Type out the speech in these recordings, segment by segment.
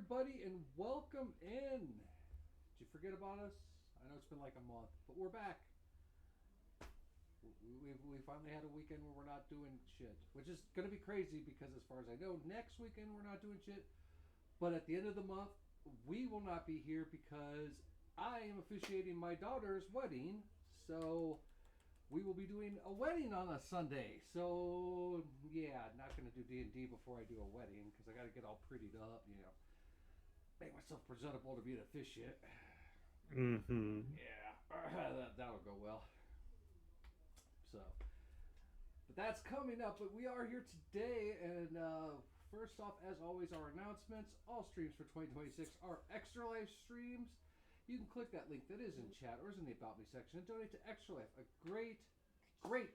everybody, and welcome in. Did you forget about us? I know it's been like a month, but we're back. We finally had a weekend where we're not doing shit, which is going to be crazy because, as far as I know, next weekend we're not doing shit. But at the end of the month, we will not be here because I am officiating my daughter's wedding. So we will be doing a wedding on a Sunday. So yeah, not going to do D&D before I do a wedding because I got to get all prettied up, make myself presentable to be an officiant. Mm-hmm. Yeah, that'll go well. So, but that's coming up. But we are here today, and first off, as always, our announcements. All streams for 2026 are extra life streams. You can click that link that is in chat or is in the About Me section and donate to Extra Life, a great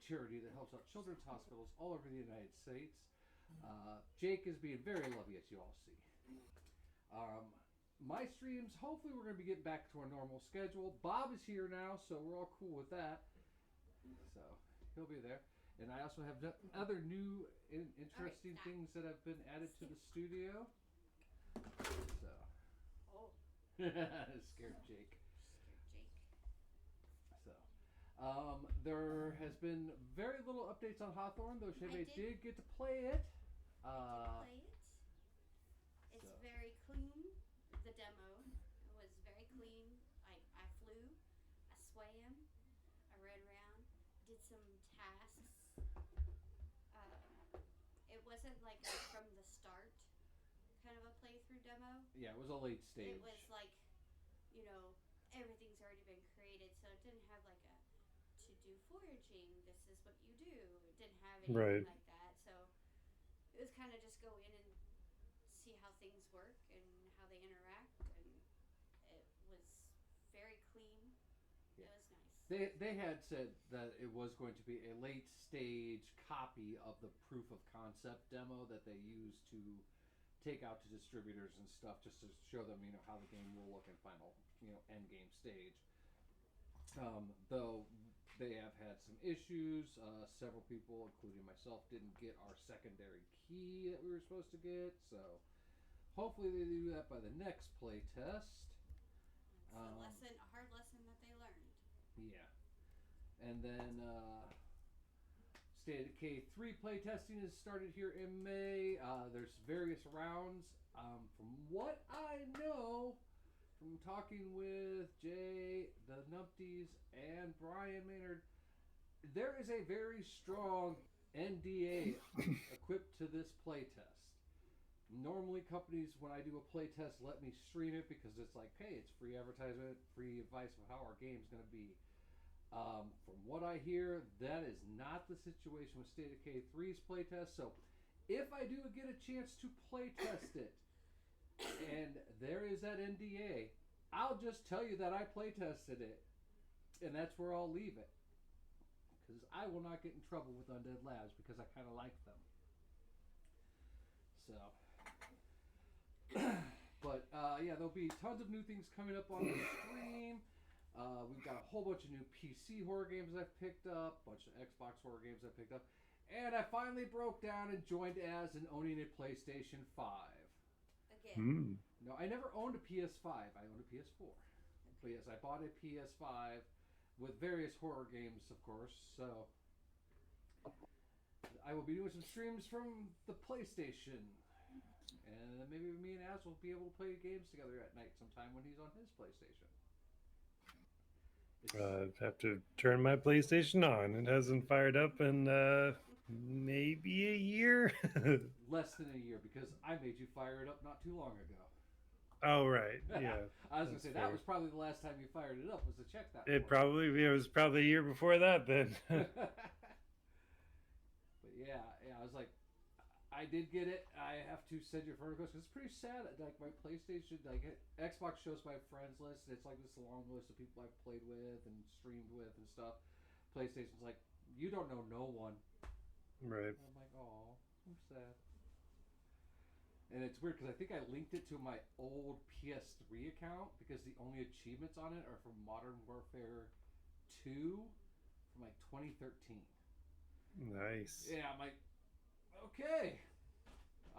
charity that helps out children's hospitals all over the United States. Jake is being very lovely, as you all see. Um, my streams, hopefully, we're going to be getting back to our normal schedule. Bob is here now, so we're all cool with that. So he'll be there. And I also have other new, interesting things that have been added to the studio. So. Oh. Scared Jake. So. There has been very little updates on Hawthorne, though Shebe did get to play it. I did play it. It's very clean. The demo was very clean. I flew, I swam, I ran around, did some tasks. It wasn't like from the start kind of a playthrough demo. Yeah, it was a late stage. It was like, everything's already been created, so it didn't have like a to do foraging, this is what you do. It didn't have anything like that. So it was kind of just go in and see how things work and how they interact, and it was very clean. Yeah. It was nice. They had said that it was going to be a late stage copy of the proof of concept demo that they used to take out to distributors and stuff, just to show them how the game will look in final end game stage. Though they have had some issues. Several people, including myself, didn't get our secondary key that we were supposed to get. So hopefully they do that by the next play test. It's a hard lesson that they learned. Yeah. And then State of Decay 3 playtesting has started here in May. There's various rounds. From what I know, from talking with Jay, the Numpties, and Brian Maynard, there is a very strong NDA equipped to this playtest. Normally, companies, when I do a playtest, let me stream it because it's like, hey, it's free advertisement, free advice of how our game's going to be. From what I hear, that is not the situation with State of Decay 3's playtest. So, if I do get a chance to playtest it, and there is that NDA, I'll just tell you that I playtested it, and that's where I'll leave it. Because I will not get in trouble with Undead Labs because I kind of like them. So, but yeah, there'll be tons of new things coming up on the stream. We've got a whole bunch of new PC horror games I've picked up, a bunch of Xbox horror games I've picked up, and I finally broke down and joined as and owning a PlayStation 5. Again. No, I never owned a PS5. I owned a PS4. Okay. But yes, I bought a PS5 with various horror games, of course. So I will be doing some streams from the PlayStation. And then maybe me and Az will be able to play games together at night sometime when he's on his PlayStation. I have to turn my PlayStation on. It hasn't fired up in maybe a year. Less than a year, because I made you fire it up not too long ago. Oh, right. Yeah. I was going to say, that was probably the last time you fired it up, was to check that. It was probably a year before that then. But yeah, I was like, I did get it. I have to send your friend request because it's pretty sad. Like my PlayStation, like Xbox shows my friends list. It's like this long list of people I've played with and streamed with and stuff. PlayStation's like, you don't know no one. Right. And I'm like, oh, I'm sad. And it's weird because I think I linked it to my old PS3 account because the only achievements on it are from Modern Warfare 2 from like 2013. Nice. Yeah, I'm like, okay.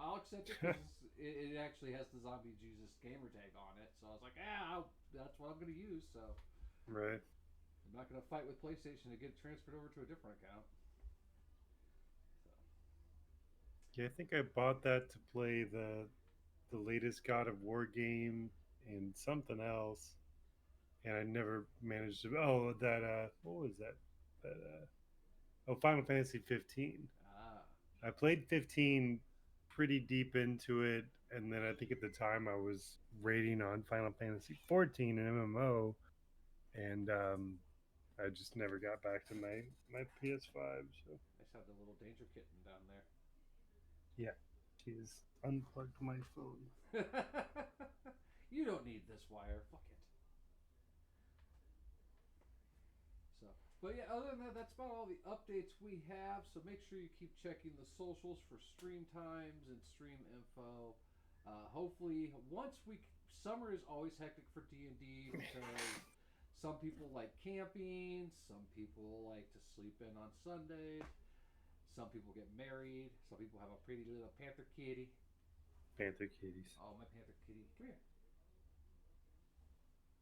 I'll accept it because it actually has the Zombie Jesus gamer tag on it. So I was like, that's what I'm going to use. So Right. I'm not going to fight with PlayStation to get it transferred over to a different account. So. Yeah, I think I bought that to play the latest God of War game and something else, and I never managed to. Oh, that what was that? That oh, Final Fantasy 15. Ah. I played 15 pretty deep into it, and then I think at the time I was rating on Final Fantasy 14 and MMO, and I just never got back to my PS5. So I just have the little danger kitten down there. yeah, he's unplugged my phone. You don't need this wire. Fuck it. So, but yeah, other than that, that's about all the updates we have. So make sure you keep checking the socials for stream times and stream info. Hopefully, summer is always hectic for D&D because some people like camping, some people like to sleep in on Sundays, some people get married, some people have a pretty little panther kitty. Panther kitties. Oh, my panther kitty, come here.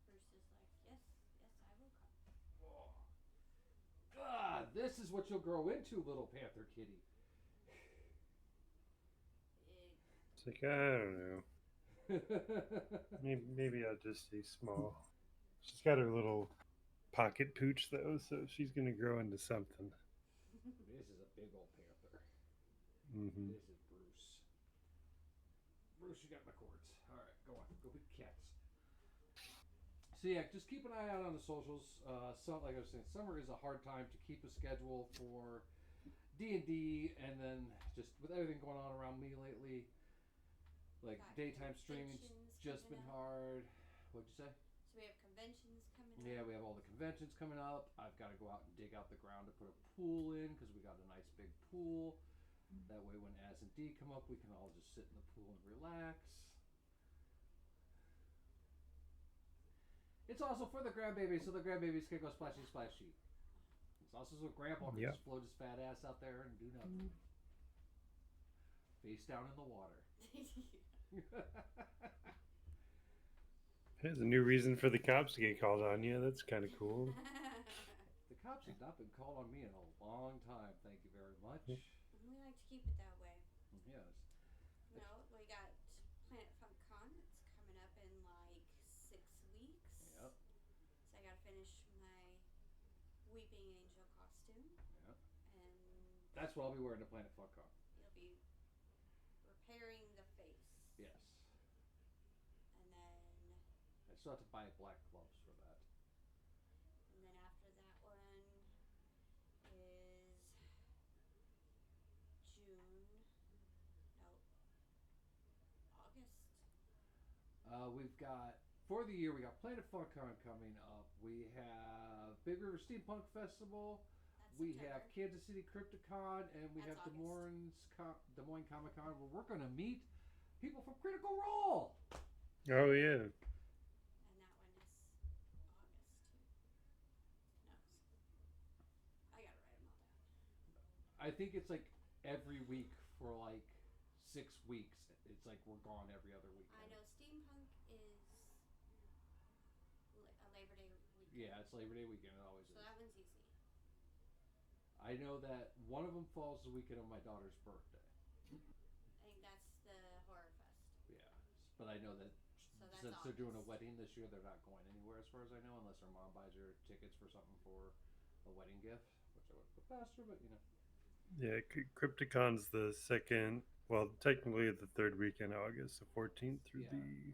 Bruce is like, yes, yes, I will come. Oh. God, this is what you'll grow into, little panther kitty. It's like, I don't know. Maybe I'll just stay small. She's got her little pocket pooch though, so she's gonna grow into something. This is a big old panther. Mm-hmm. This is Bruce. Bruce, you got my cords. All right, go on. Go be cats. So yeah, just keep an eye out on the socials. Like I was saying, summer is a hard time to keep a schedule for D&D, and then just with everything going on around me lately, like daytime streaming's just been hard. What'd you say? So we have conventions coming up. Yeah, we have all the conventions coming up. I've got to go out and dig out the ground to put a pool in because we got a nice big pool. That way, when As and D come up, we can all just sit in the pool and relax. It's also for the grandbabies, so the grandbabies can go splashy splashy. It's also so Grandpa can just float his fat ass out there and do nothing. Face down in the water. There's a new reason for the cops to get called on you. That's kind of cool. The cops have not been called on me in a long time. Thank you very much. We like to keep it that way. Yes. No, we got Planet Funk Con. It's coming up in like 6 weeks. Yep. So I got to finish my Weeping Angel costume. Yep. And that's what I'll be wearing to Planet Funk Con. You'll be repairing the face. Yes. And then I still have to buy black gloves for that. And then after that one is August. We've got, for the year, we got Planet Funk Con coming up. We have Big River Steampunk Festival. We have Kansas City Crypticon, and we have Des Moines Comic Con, where we're going to meet people from Critical Role. Oh yeah. And that one is August too. No, I gotta write them all down. I think it's like every week for like 6 weeks. It's like we're gone every other weekend. I know Steampunk is a Labor Day weekend. Yeah, it's Labor Day weekend. It always is. So that one's easy. I know that one of them falls the weekend of my daughter's birthday. I think that's the Horror Fest. Yeah, but I know that since they're doing a wedding this year, they're not going anywhere as far as I know, unless her mom buys her tickets for something for a wedding gift, which I would put faster, but you know. Yeah, Crypticon's the second, well, technically the third weekend of August, the 14th through the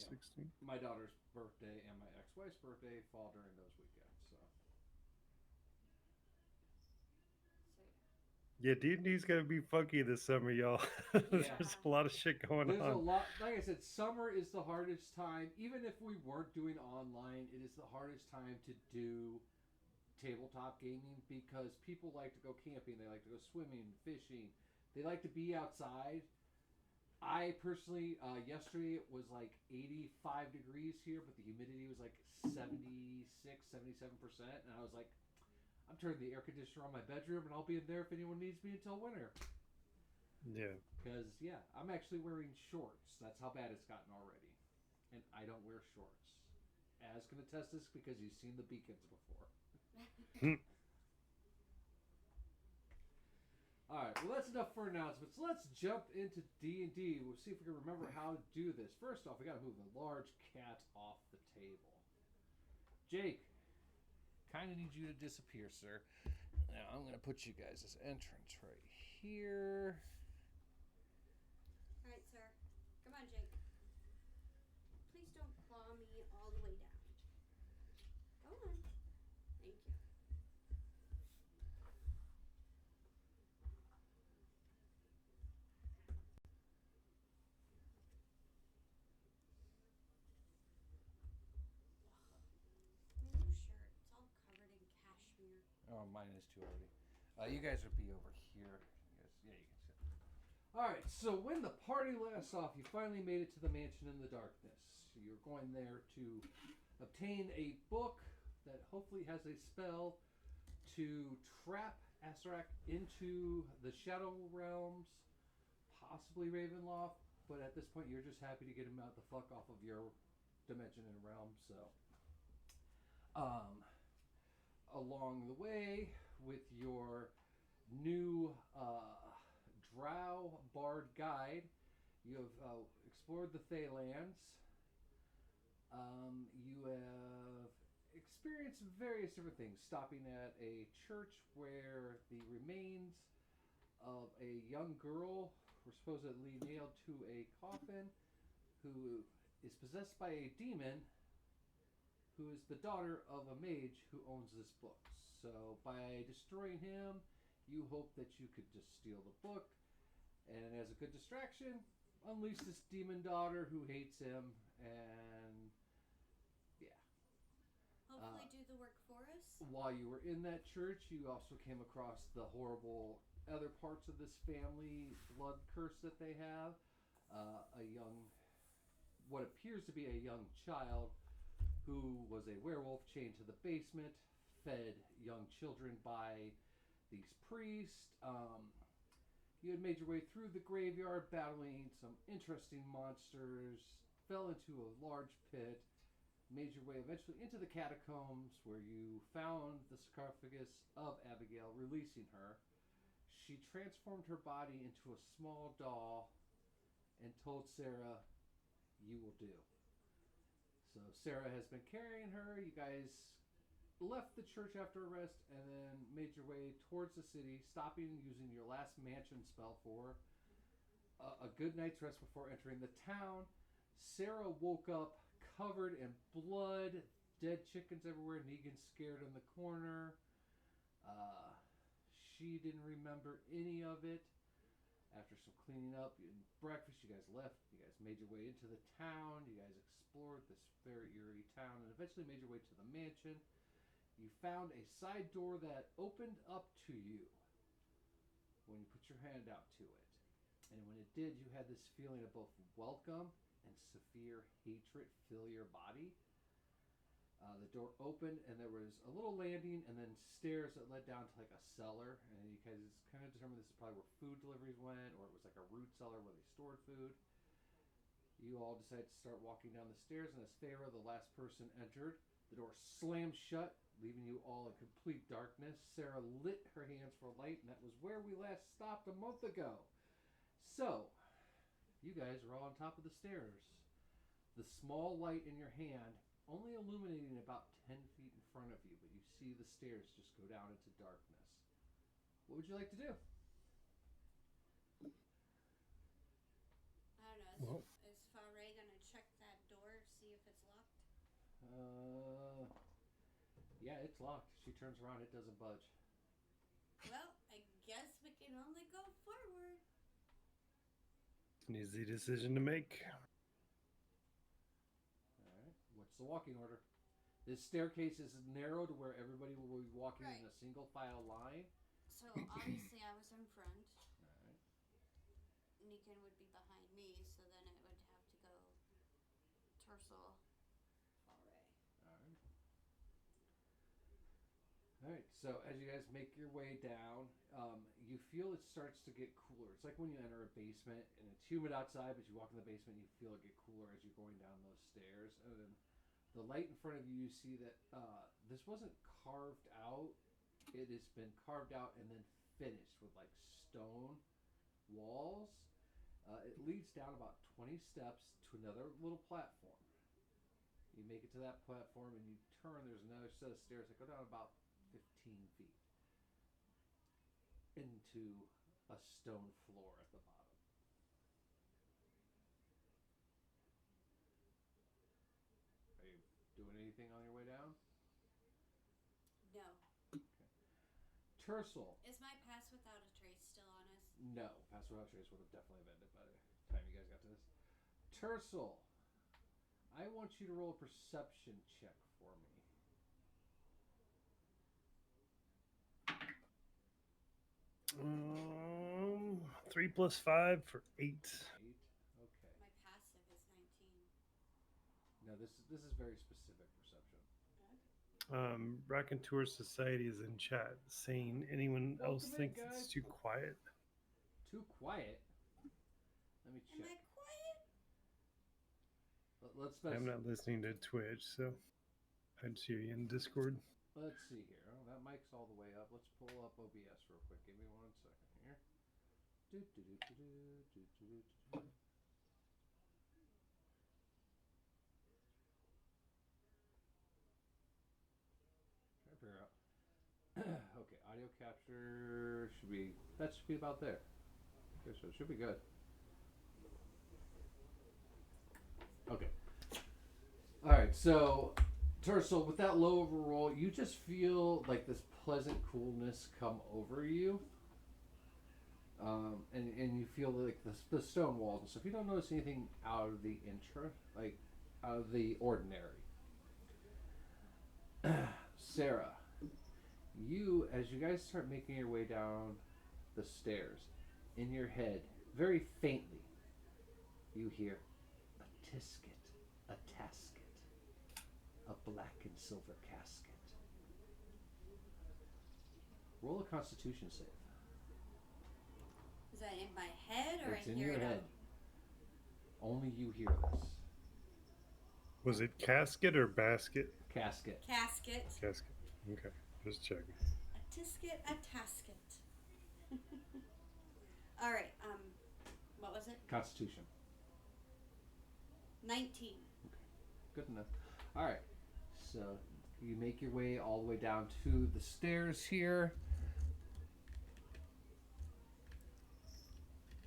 16th. My daughter's birthday and my ex-wife's birthday fall during those weekends, so. Yeah, D&D's gonna be funky this summer, y'all. There's a lot of shit going on. There's a lot. Like I said, summer is the hardest time. Even if we weren't doing online, it is the hardest time to do tabletop gaming because people like to go camping, they like to go swimming, fishing, they like to be outside. I personally, yesterday it was like 85 degrees here, but the humidity was like 76, 77%, and I was like, I'm turning the air conditioner on my bedroom, and I'll be in there if anyone needs me until winter. Yeah. Because, yeah, I'm actually wearing shorts. That's how bad it's gotten already. And I don't wear shorts. Az can attest this because he's seen the beacons before. Alright, well that's enough for announcements. Let's jump into D&D. We'll see if we can remember how to do this. First off, we gotta move the large cat off the table. Jake, kind of need you to disappear, sir. Now I'm gonna put you guys' entrance right here. Alright, sir. Come on, Jake. Please don't claw me all the way down. Go on. Thank you. My new shirt. It's all covered in cashmere. Oh, mine is too already. You guys would be over here. Yes, yeah, you can sit. Alright, so when the party lasts off, you finally made it to the mansion in the darkness. You're going there to obtain a book that hopefully has a spell to trap Asarak into the Shadow Realms, possibly Ravenloft, but at this point you're just happy to get him out the fuck off of your dimension and realm, so. Along the way, with your new Drow Bard guide, you have explored the Thaylands. You have experienced various different things, stopping at a church where the remains of a young girl were supposedly nailed to a coffin who is possessed by a demon who is the daughter of a mage who owns this book. So by destroying him, you hope that you could just steal the book, and as a good distraction, unleash this demon daughter who hates him, and yeah. Hopefully do the work for us. While you were in that church, you also came across the horrible other parts of this family blood curse that they have. What appears to be a young child who was a werewolf chained to the basement, fed young children by these priests. You had made your way through the graveyard, battling some interesting monsters, fell into a large pit, made your way eventually into the catacombs where you found the sarcophagus of Abigail, releasing her. She transformed her body into a small doll and told Sarah, "You will do." So Sarah has been carrying her. You guys left the church after a rest and then made your way towards the city, stopping and using your last mansion spell for a good night's rest before entering the town. Sarah woke up covered in blood, dead chickens everywhere, Negan scared in the corner. She didn't remember any of it. After some cleaning up and breakfast, you guys left. You guys made your way into the town. You guys explored this very eerie town and eventually made your way to the mansion. You found a side door that opened up to you when you put your hand out to it. And when it did, you had this feeling of both welcome and severe hatred fill your body. The door opened and there was a little landing and then stairs that led down to like a cellar. And you guys kind of determined this is probably where food deliveries went, or it was like a root cellar where they stored food. You all decided to start walking down the stairs, and as Farah, the last person, entered, the door slammed shut, leaving you all in complete darkness. Sarah lit her hands for light, and that was where we last stopped a month ago. So, you guys are all on top of the stairs. The small light in your hand only illuminating about 10 feet in front of you, but you see the stairs just go down into darkness. What would you like to do? I don't know. Is Faray gonna check that door, see if it's locked? Yeah, it's locked. She turns around, it doesn't budge. Well, I guess we can only go forward. An easy decision to make. What's the walking order? This staircase is narrow to where everybody will be walking Right. in a single file line. So obviously I was in front. Alright. Negan would be behind me, so then it would have to go Tercel, Faray. Alright. All right, so as you guys make your way down, you feel it starts to get cooler. It's like when you enter a basement and it's humid outside, but you walk in the basement and you feel it get cooler as you're going down those stairs. And then the light in front of you, you see that this wasn't carved out. It has been carved out and then finished with like stone walls. It leads down about 20 steps to another little platform. You make it to that platform and you turn. There's another set of stairs that go down about 15 feet into a stone floor at the bottom. Are you doing anything on your way down? No. Okay. Tercel. Is my pass without a trace still on us? No, pass without trace would have definitely ended by the time you guys got to this. Tercel, I want you to roll a perception check for me. 3 plus 5 for 8. 8. Okay. My passive is 19. No, this is very specific perception. Raconteur Society is in chat saying anyone Welcome else in, thinks guys. it's too quiet. Too quiet. Let me check. Am I quiet? Let's I'm not listening to Twitch, so I'd see you in Discord. Let's see here. Oh, that mic's all the way up. Let's pull up OBS real quick. Give me 1 second here. Do, do, do, do, do, do, do, do, do. Try to figure out. Okay, audio capture should be about there. Okay, so it should be good. Okay. All right, so Tercel, with that low overroll, you just feel like this pleasant coolness come over you. And you feel like the stone walls and stuff. You don't notice anything out of the like out of the ordinary. Sarah, as you guys start making your way down the stairs, in your head, very faintly, you hear a tisket, a tasket, a black and silver casket. Roll a Constitution save. Is that in my head or It's I in hear your it head. out? Only you hear this. Was it casket or basket? Casket. Casket. Casket. Okay, just checking. A tisket, a tasket. All right. What was it? Constitution. 19. Okay. Good enough. All right. So you make your way all the way down to the stairs here.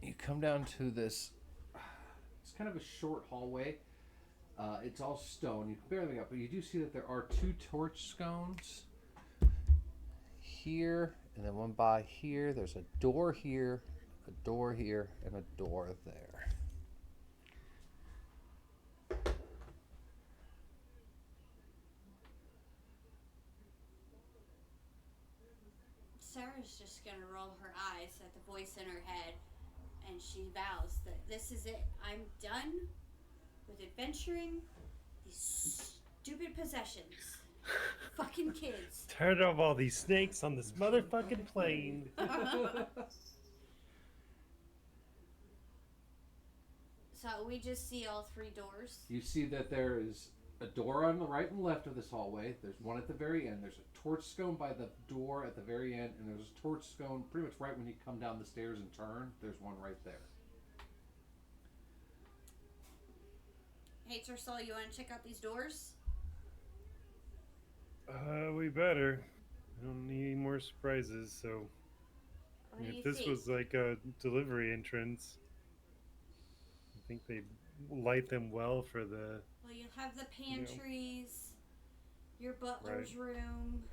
You come down to this. It's kind of a short hallway. It's all stone. You can barely get up, but you do see that there are 2 torch scones here, and then one by here. There's a door here, a door here, and a door there. Sarah's just going to roll her eyes at the voice in her head, and she vows that this is it. I'm done with adventuring these stupid possessions. Fucking kids. Tired of all these snakes on this motherfucking plane. So we just see all 3 doors. You see that there is a door on the right and left of this hallway. There's one at the very end. There's a torch scone by the door at the very end, and there's a torch scone pretty much right when you come down the stairs and turn. There's one right there. Hey, Tercel, you want to check out these doors? We better. I don't need any more surprises, so What do you if this think? was like a delivery entrance, I think they'd light them well for the... Well, you'll have the pantries, your butler's room,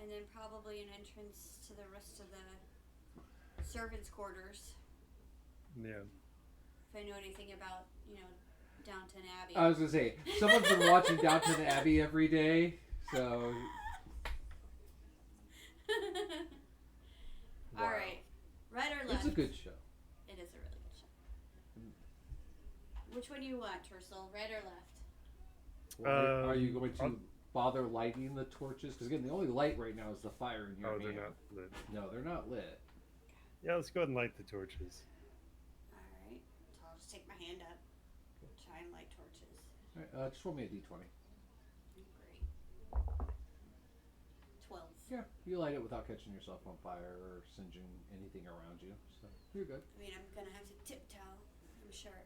and then probably an entrance to the rest of the servants' quarters. Yeah. If I know anything about, Downton Abbey. I was going to say, someone's been watching Downton Abbey every day, so... All right. Right or left? It's a good show. It is a really good show. Which one do you want, Tercel? Right or left? Well, are you going to bother lighting the torches because again, the only light right now is the fire in your hand. They're not lit. No, they're not lit. Yeah, let's go ahead and light the torches. All right. So I'll just take my hand up, try and light torches. All right, just roll me a d20. Great. 12. Yeah, you light it without catching yourself on fire or singeing anything around you, so you're good. I mean, I'm gonna have to tiptoe, I'm sure.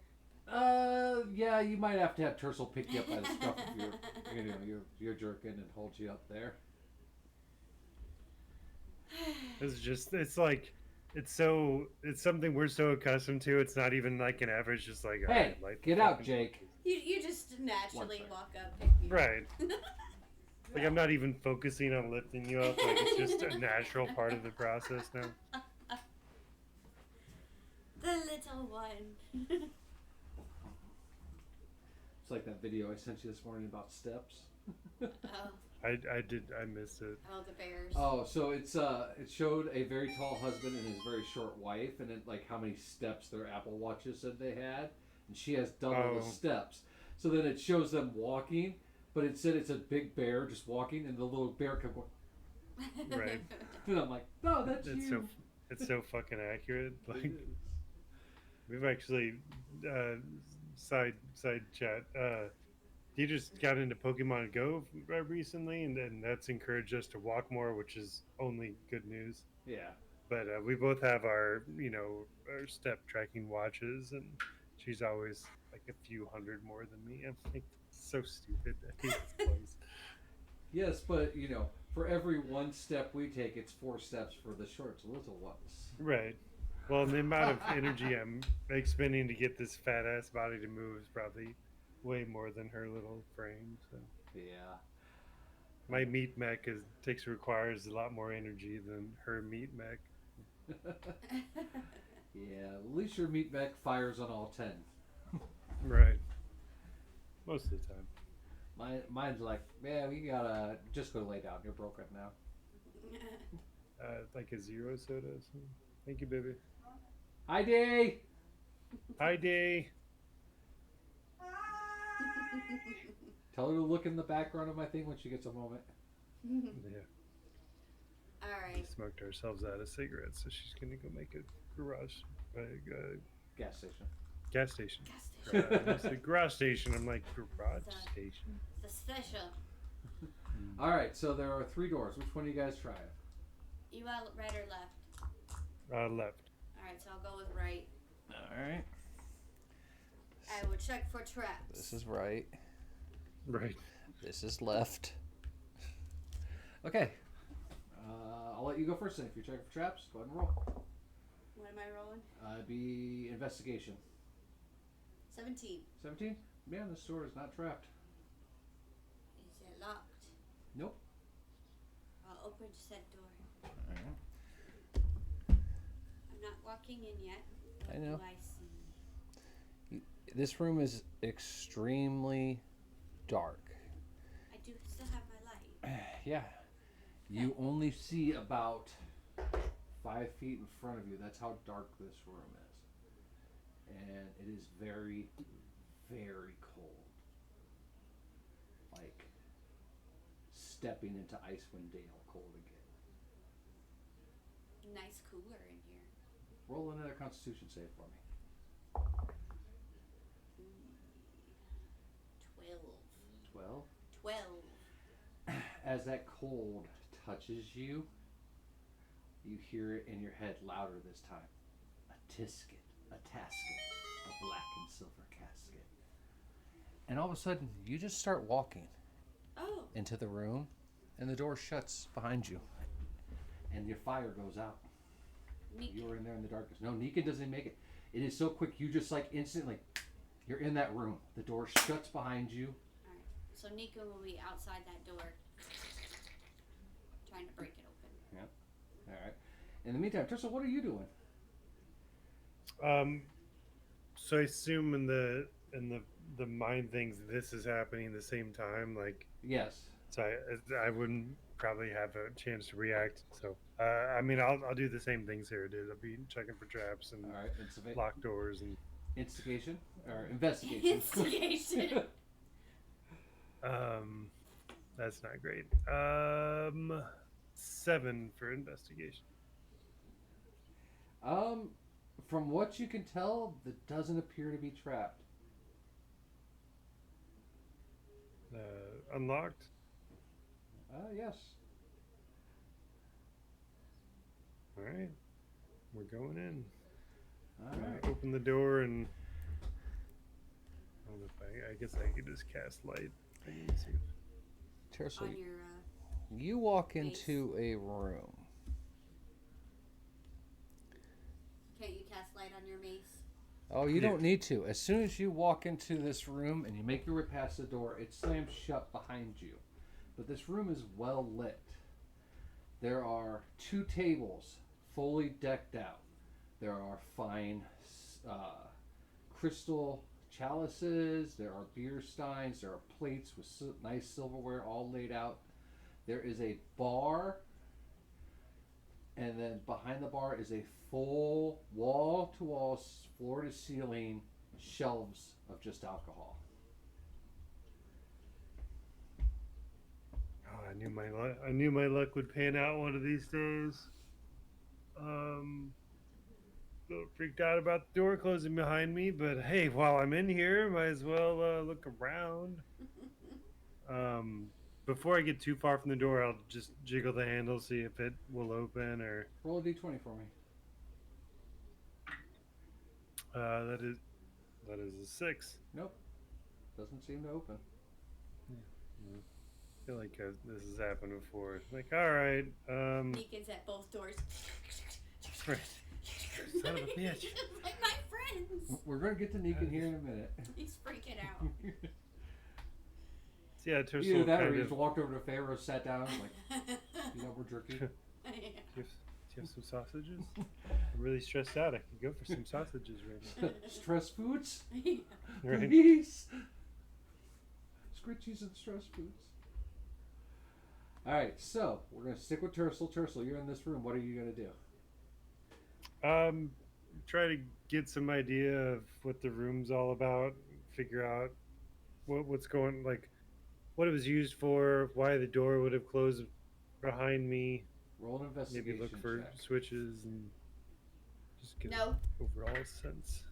Yeah, you might have to have Tercel pick you up by the scruff of your jerkin and hold you up there. It's like, it's something we're so accustomed to. It's not even like an average. Just like, hey, right, light get out, Jake. You just naturally walk up, pick me right. Like I'm not even focusing on lifting you up. Like it's just a natural part of the process now. The little one. It's like that video I sent you this morning about steps. Oh. I missed it. Oh, the bears. Oh, so it showed a very tall husband and his very short wife, and it like how many steps their Apple Watches said they had, and she has double the steps. So then it shows them walking, but it said it's a big bear just walking, and the little bear kept going. Right. And I'm like, no, that's you. It's so fucking accurate. Like we've actually side chat. You just got into Pokemon Go recently, and that's encouraged us to walk more, which is only good news. Yeah. But we both have our our step tracking watches, and she's always like a few hundred more than me. I'm like, so stupid. I hate this place. Yes, but for every one step we take, it's 4 steps for the short little ones. Right. Well, the amount of energy I'm expending to get this fat ass body to move is probably way more than her little frame. So yeah, my meat mech requires a lot more energy than her meat mech. Yeah, at least your meat mech fires on all 10. Right. Most of the time. Mine's like, yeah, we gotta just go lay down. You're broken now. Like a 0 soda. So. Thank you, baby. Hi, Dee. Hi, Dee. Tell her to look in the background of my thing when she gets a moment. Yeah. All right. We smoked ourselves out of cigarettes, so she's gonna go make a Gas station. gas station. Gas station. It's a garage station. I'm like, garage station. The special. All right, so there are 3 doors. Which one are you guys trying? You want right or left? Left. All right, so I'll go with right. All right. I will check for traps. This is right. Right. This is left. Okay. I'll let you go first then. If you're checking for traps, go ahead and roll. What am I rolling? Be investigation. 17. 17? Man, this door is not trapped. Is it locked? Nope. I'll open said door. All right. I'm not walking in yet. What I know. do I see? This room is extremely dark. I do still have my light. Yeah. You only see about 5 feet in front of you. That's how dark this room is. And it is very, very cold. Like stepping into Icewind Dale cold again. Nice cooler in here. Roll another Constitution save for me. 12. 12. 12. As that cold touches you, you hear it in your head louder this time. A tisket, a tasket, a black and silver casket. And all of a sudden, you just start walking into the room, and the door shuts behind you. And your fire goes out. Nika. You're in there in the darkness. No, Nika doesn't make it. It is so quick, you just like instantly, you're in that room. The door shuts behind you. Alright, so Nika will be outside that door, trying to break it open. Yep. All right. In the meantime, Trissa, what are you doing? So I assume in the mind things, this is happening at the same time, like. Yes. So I wouldn't probably have a chance to react. So I mean, I'll do the same things here, dude. I'll be checking for traps and All right. locked doors and. Instigation or investigation? Instigation. That's not great. 7 for investigation. From what you can tell, it doesn't appear to be trapped. Unlocked. Yes. All right, we're going in. All right. Open the door and I don't know if I guess I could just cast light. I need to see. Tercel, On your you walk base. into a room. Can't you cast light on your mace? Oh, you don't need to. As soon as you walk into this room and you make your way past the door, it slams shut behind you. But this room is well lit. There are 2 tables fully decked out. There are fine crystal chalices. There are beer steins. There are plates with nice silverware all laid out. There is a bar. And then behind the bar is a full wall-to-wall, floor-to-ceiling shelves of just alcohol. Oh, I knew my luck would pan out one of these days. A little freaked out about the door closing behind me, but hey, while I'm in here, might as well look around. Before I get too far from the door, I'll just jiggle the handle, see if it will open or. Roll a d20 for me. That is a 6. Nope. Doesn't seem to open. Yeah. I feel like this has happened before. Like, all right. Deacon's at both doors. Right. Son of a bitch. Like my friends. We're going to get to Negan here in a minute. He's freaking out. Yeah, Tercel Either that or kind he of. just walked over to Pharaoh, sat down, like, you know, we're jerky. Do you have some sausages? I'm really stressed out. I could go for some sausages right now. Stress foods? Right. Please. Scritchies and stress foods. Alright, so we're going to stick with Tercel. Tercel, you're in this room. What are you going to do? Try to get some idea of what the room's all about. Figure out what's going, like, what it was used for, why the door would have closed behind me. Roll an investigation Maybe look for check. switches and just get No. an overall sense.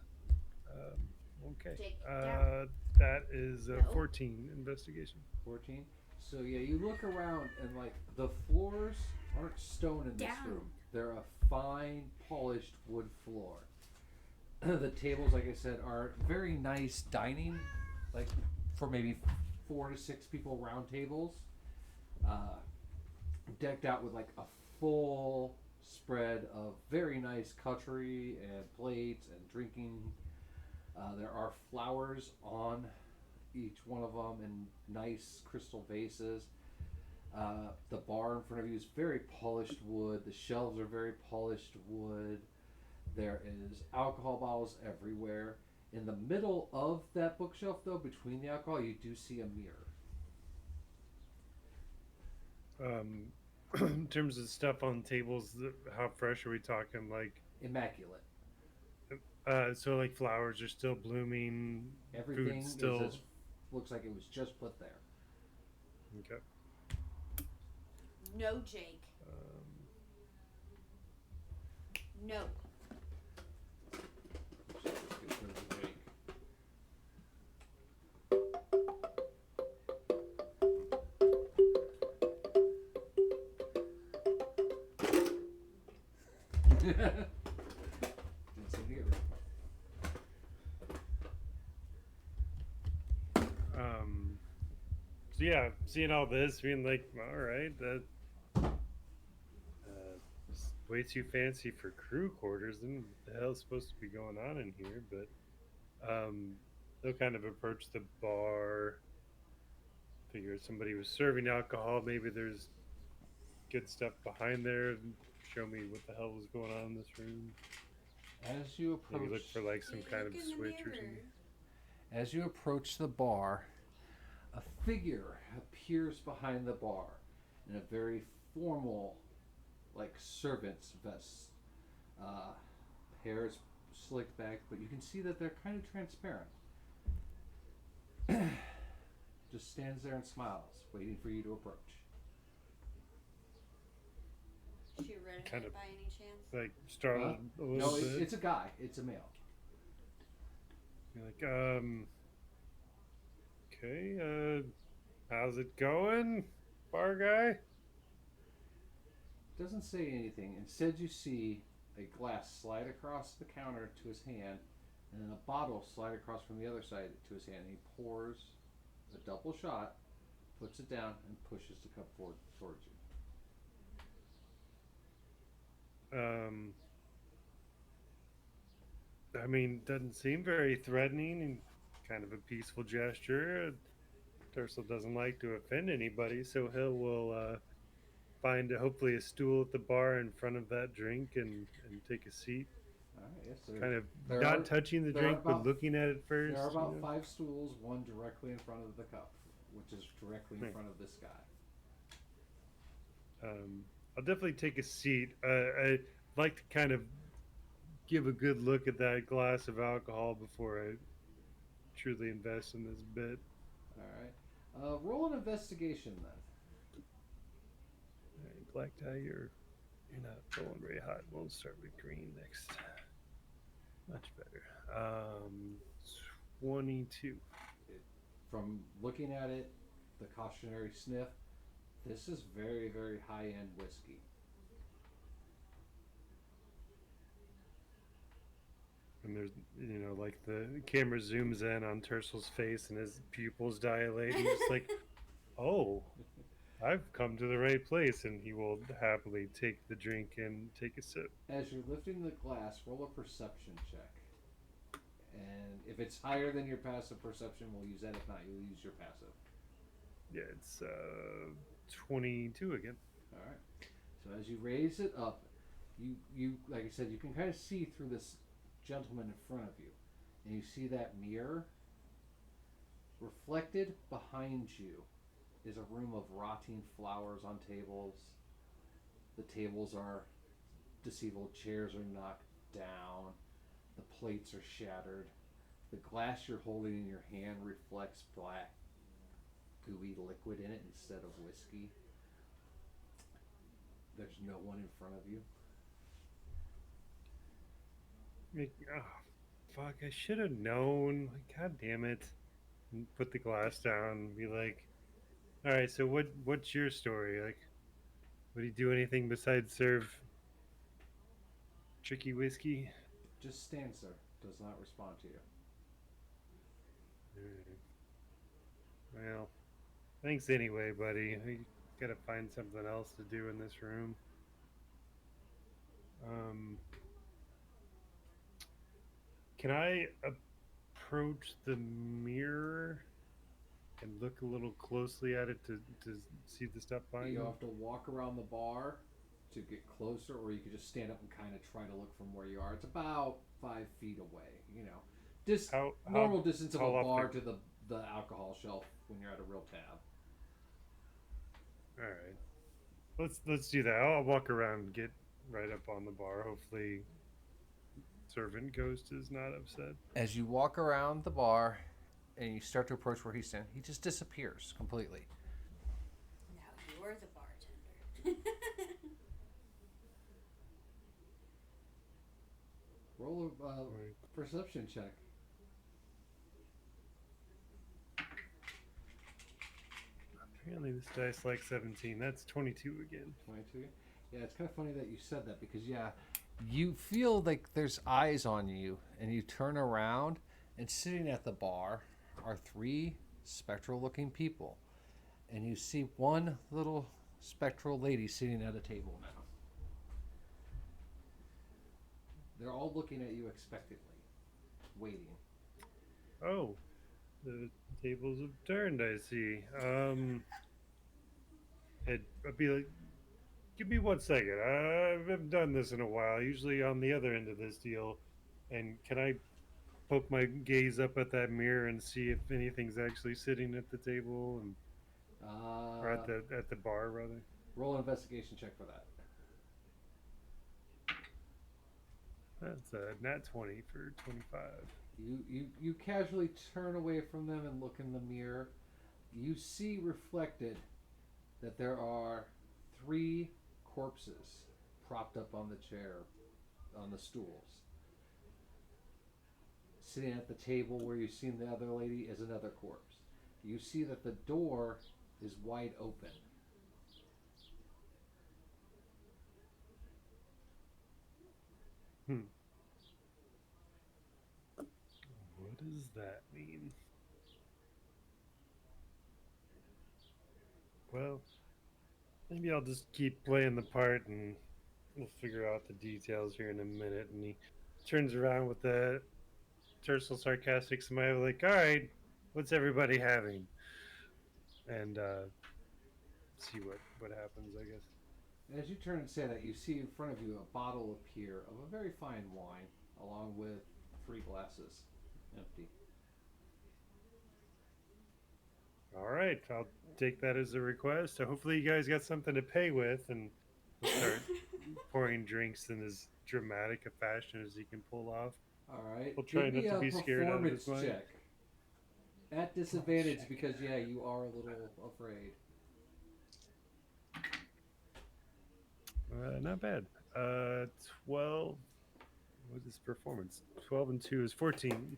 Okay. Jake, down. That is No. 14 investigation. 14. So yeah, you look around and like the floors aren't stone in this Down. room. They're a fine polished wood floor. The tables, like I said, are very nice dining, like for maybe 4 to 6 people round tables. Decked out with like a full spread of very nice cutlery and plates and drinking. There are flowers on each one of them in nice crystal vases. The bar in front of you is very polished wood. The shelves are very polished wood. There is alcohol bottles everywhere. In the middle of that bookshelf, though, between the alcohol, you do see a mirror. In terms of stuff on tables, how fresh are we talking? Like Immaculate. So like flowers are still blooming. Everything food still looks like it was just put there. Okay. No, Jake. No. Didn't seem to get rid So yeah, seeing all this, being like, all right, that is way too fancy for crew quarters. And what the hell's supposed to be going on in here? But they'll kind of approach the bar. Figure somebody was serving alcohol. Maybe there's good stuff behind there. Show me what the hell was going on in this room. As you approach, Maybe look for like some kind of Look in the switch or mirror. something. as you approach the bar, a figure appears behind the bar in a very formal, like servant's vest. Hair is slicked back, but you can see that they're kind of transparent. just stands there and smiles, waiting for you to approach. Is she a redhead Kind of by any chance? like startled a little No, bit. it's a guy. It's a male. You're like, okay, how's it going, bar guy? Doesn't say anything. Instead, you see a glass slide across the counter to his hand, and then a bottle slide across from the other side to his hand. And he pours a double shot, puts it down, and pushes the cup forward towards you. I mean, doesn't seem very threatening and kind of a peaceful gesture. Tercel doesn't like to offend anybody, so he will find hopefully a stool at the bar in front of that drink and take a seat. All right, yes, Kind of there not are, touching the there are drink, but about- looking at it first. There are about you know? 5 stools, one directly in front of the cup, which is directly in Right. front of this guy. I'll definitely take a seat. I'd like to kind of give a good look at that glass of alcohol before I truly invest in this bit. All right, roll an investigation then. All right, black tie, you're not rolling very hot. We'll start with green next. Much better. 22. From looking at it, the cautionary sniff, this is very, very high-end whiskey. And there's, like the camera zooms in on Tercel's face and his pupils dilate. He's just like, oh, I've come to the right place. And he will happily take the drink and take a sip. As you're lifting the glass, roll a perception check. And if it's higher than your passive perception, we'll use that. If not, you'll use your passive. Yeah, it's 22 again. All right. So as you raise it up, you like I said, you can kind of see through this gentleman in front of you, and you see that mirror. Reflected behind you is a room of rotting flowers on tables. The tables are disabled, chairs are knocked down, the plates are shattered. The glass you're holding in your hand reflects black, gooey liquid in it instead of whiskey. There's no one in front of you. Oh, fuck, I should have known. Like, God damn it. And put the glass down and be like, all right, so what's your story? Like, would he do anything besides serve tricky whiskey? Just stands there, does not respond to you. Well, thanks anyway, buddy. We gotta find something else to do in this room. Can I approach the mirror and look a little closely at it to see the stuff behind You me? have to walk around the bar to get closer, or you could just stand up and kind of try to look from where you are. It's about 5 feet away, Just normal distance of a bar to the alcohol shelf when you're at a real tab. All right, let's do that. I'll walk around and get right up on the bar. Hopefully, servant ghost is not upset. As you walk around the bar and you start to approach where he's standing, he just disappears completely. Now you're the bartender. Roll a perception check. Apparently, this dice like 17. That's 22 again. 22. Yeah, it's kind of funny that you said that because, you feel like there's eyes on you, and you turn around, and sitting at the bar are 3 spectral-looking people. And you see one little spectral lady sitting at a table now. They're all looking at you expectantly, waiting. Oh, the tables have turned, I see. I'd be like, give me 1 second. I haven't done this in a while. Usually on the other end of this deal. And can I poke my gaze up at that mirror and see if anything's actually sitting at the table or at the bar rather? Roll an investigation check for that. That's a nat 20 for 25. You casually turn away from them and look in the mirror. you see reflected that there are three corpses propped up on the chair, on the stools. Sitting at the table where you've seen the other lady is another corpse. You see that the door is wide open. What does that mean? Well, maybe I'll just keep playing the part and we'll figure out the details here in a minute. And he turns around with the terse sarcastic smile, like, all right, what's everybody having? And see what happens, I guess. As you turn and say that, you see in front of you a bottle appear of a very fine wine, along with three glasses, empty. All right, I'll take that as a request. So hopefully you guys got something to pay with, and he'll start pouring drinks in as dramatic a fashion as he can pull off. All right, We'll try give me not to a be scared out of his performance mind. check. At disadvantage because yeah, you are a little afraid. Not bad. 12. What is performance? 12 and 2 is 14.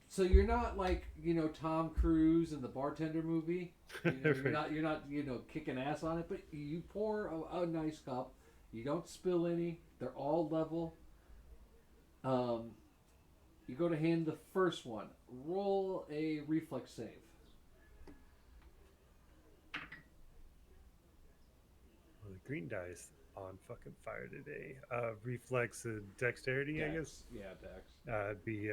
So you're not like Tom Cruise in the bartender movie. You're Right. not kicking ass on it, but you pour a nice cup. You don't spill any. They're all level. Um, you go to hand the first one. Roll a reflex save. Well, the green dice on fucking fire today. Reflex dexterity, I guess. Yeah, Dex. It'd be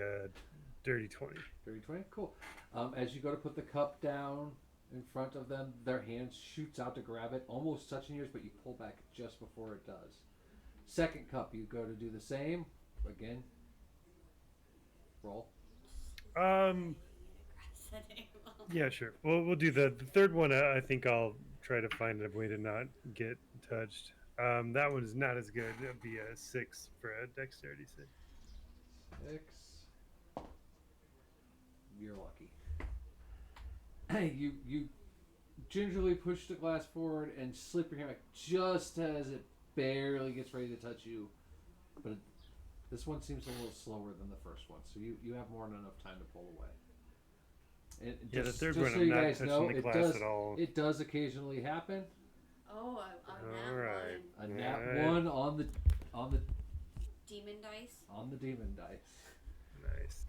dirty 20. 30, 20? Cool. As you go to put the cup down in front of them, their hand shoots out to grab it, almost touching yours, but you pull back just before it does. Second cup, you go to do the same. Again, roll. Yeah, sure. We'll do the third one. I think I'll try to find a way to not get touched. That one is not as good. It'd be a 6 for a dexterity save. 6. You're lucky. You gingerly push the glass forward and slip your hand back just as it barely gets ready to touch you. But this one seems a little slower than the first one, so you have more than enough time to pull away. And Yeah, just, the third just one so I'm you not guys touching know, the it glass does at all. it does occasionally happen. Oh, All right. A nat Alright. 1 on the demon dice. on the demon dice. Nice.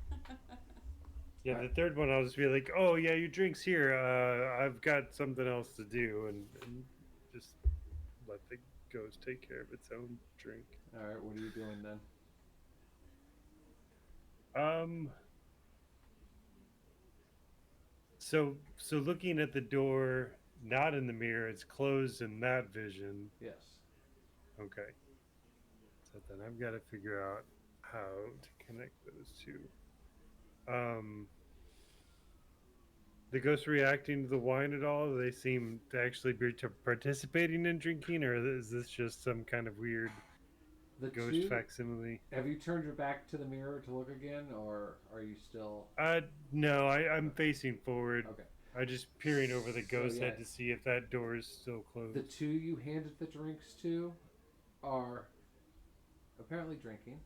Yeah, the Alright. third one I'll just be like, oh yeah, your drink's here. I've got something else to do, and just let the ghost take care of its own drink. All right, what are you doing then? So looking at the door, not in the mirror, it's closed in that vision. Yes. Okay. So then I've got to figure out how to connect those two. The ghosts reacting to the wine at all? Do they seem to actually be participating in drinking, or is this just some kind of weird The ghost two. facsimile? Have you turned your back to the mirror to look again, or are you still? No, I'm facing forward. Okay. I just peering over the ghost yeah. head to see if that door is still closed. The two you handed the drinks to are apparently drinking.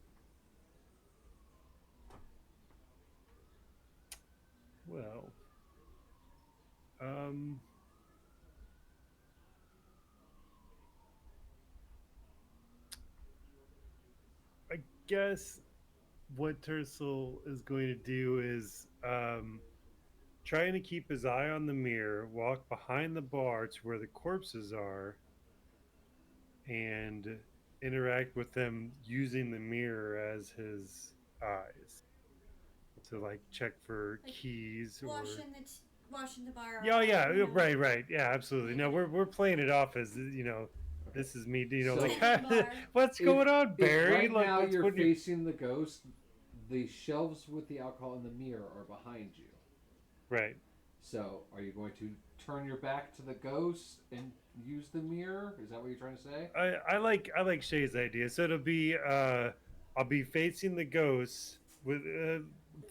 Well, um, I guess what Tercel is going to do is trying to keep his eye on the mirror, walk behind the bar to where the corpses are, and interact with them using the mirror as his eyes to like check for Like keys or washing the bar. yeah, off, yeah, you know. right, yeah, absolutely. No, we're playing it off as Okay. this is me, So- like Bar. what's going on, Barry? If right Like now what's you're going facing the ghost, the shelves with the alcohol in the mirror are behind you. right. So, are you going to turn your back to the ghost and use the mirror? Is that what you're trying to say? I like Shay's idea. So it'll be I'll be facing the ghosts with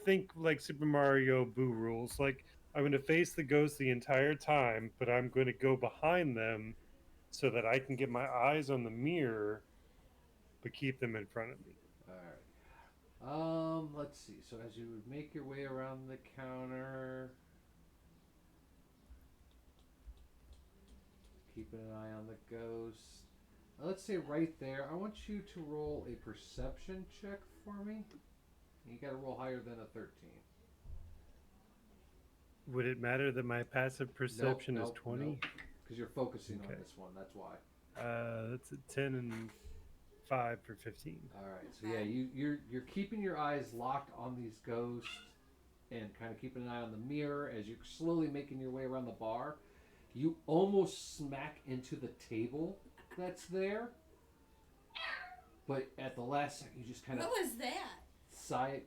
think like Super Mario Boo rules. Like I'm going to face the ghost the entire time, but I'm going to go behind them so that I can get my eyes on the mirror, but keep them in front of me. All right. Let's see. So as you make your way around the counter, keeping an eye on the ghost. Let's say right there, I want you to roll a perception check for me. You got to roll higher than a 13. Would it matter that my passive perception is 20? Because you're focusing Okay. on this one. That's why. That's a 10 and 5 for 15. All right. So yeah, you're keeping your eyes locked on these ghosts and kind of keeping an eye on the mirror as you're slowly making your way around the bar. You almost smack into the table that's there, but at the last second, you just kind of. What was that? Side.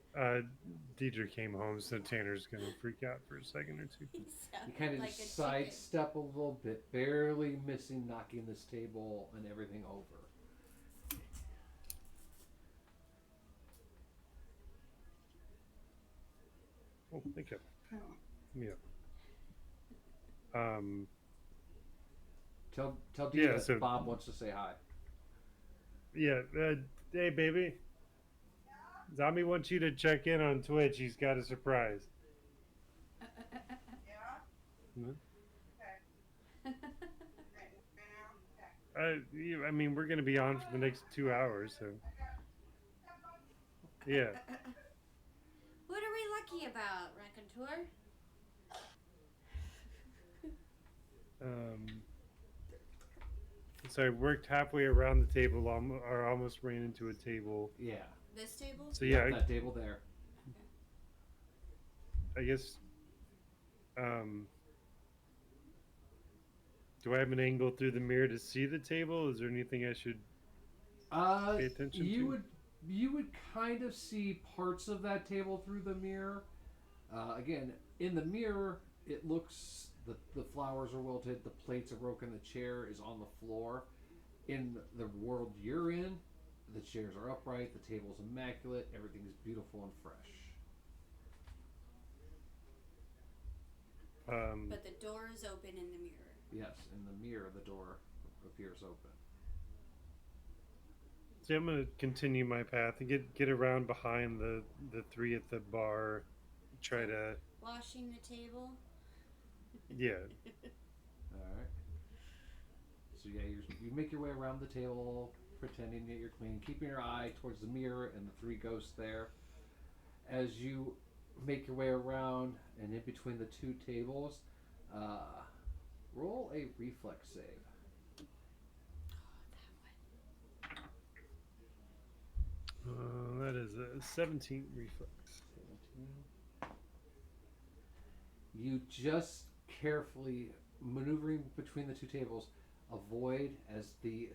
Deidre came home, so Tanner's gonna freak out for a second or two. You kind of like sidestep a little bit, barely missing knocking this table and everything over. Oh, thank you. Oh. Yeah. Tell Dee that Bob wants to say hi. Yeah. Hey, baby. Zombie wants you to check in on Twitch. He's got a surprise. Yeah? Mm-hmm. Okay. I mean, we're going to be on for the next 2 hours, so. Yeah. What are we lucky about, Raconteur? So I worked halfway around the table, or almost ran into a table. Yeah. This table? So yeah, that table there. I guess. Do I have an angle through the mirror to see the table? Is there anything I should pay attention to? You would kind of see parts of that table through the mirror. Again, in the mirror, it looks the flowers are wilted, the plates are broken, the chair is on the floor. In the world you're in, the chairs are upright, the table's immaculate, everything's beautiful and fresh. But the door is open in the mirror. Yes, in the mirror, the door appears open. So I'm gonna continue my path and get around behind the three at the bar. Try to washing the table. Yeah. All right. So yeah, you make your way around the table, pretending that you're clean, keeping your eye towards the mirror and the three ghosts there. As you make your way around and in between the two tables, roll a reflex save. That is a 17 reflex. 17. You just carefully maneuvering between the two tables, avoid as the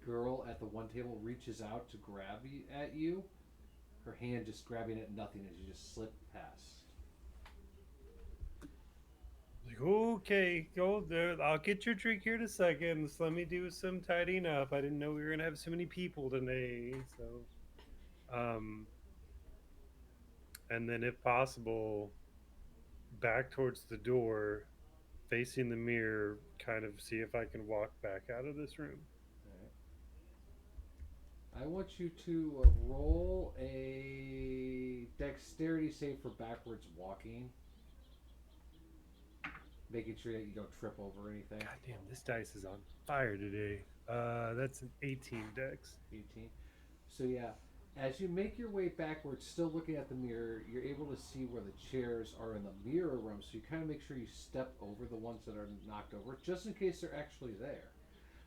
girl at the one table reaches out to grab at you. Her hand just grabbing at nothing as you just slip past. Like, okay, go there. I'll get your drink here in a second. Just let me do some tidying up. I didn't know we were gonna have so many people today. So, and then if possible, back towards the door, facing the mirror, kind of see if I can walk back out of this room. I want you to roll a dexterity save for backwards walking. Making sure that you don't trip over anything. God damn, this dice is on fire today. That's an 18 dex. 18. So yeah, as you make your way backwards, still looking at the mirror, you're able to see where the chairs are in the mirror room. So you kind of make sure you step over the ones that are knocked over, just in case they're actually there.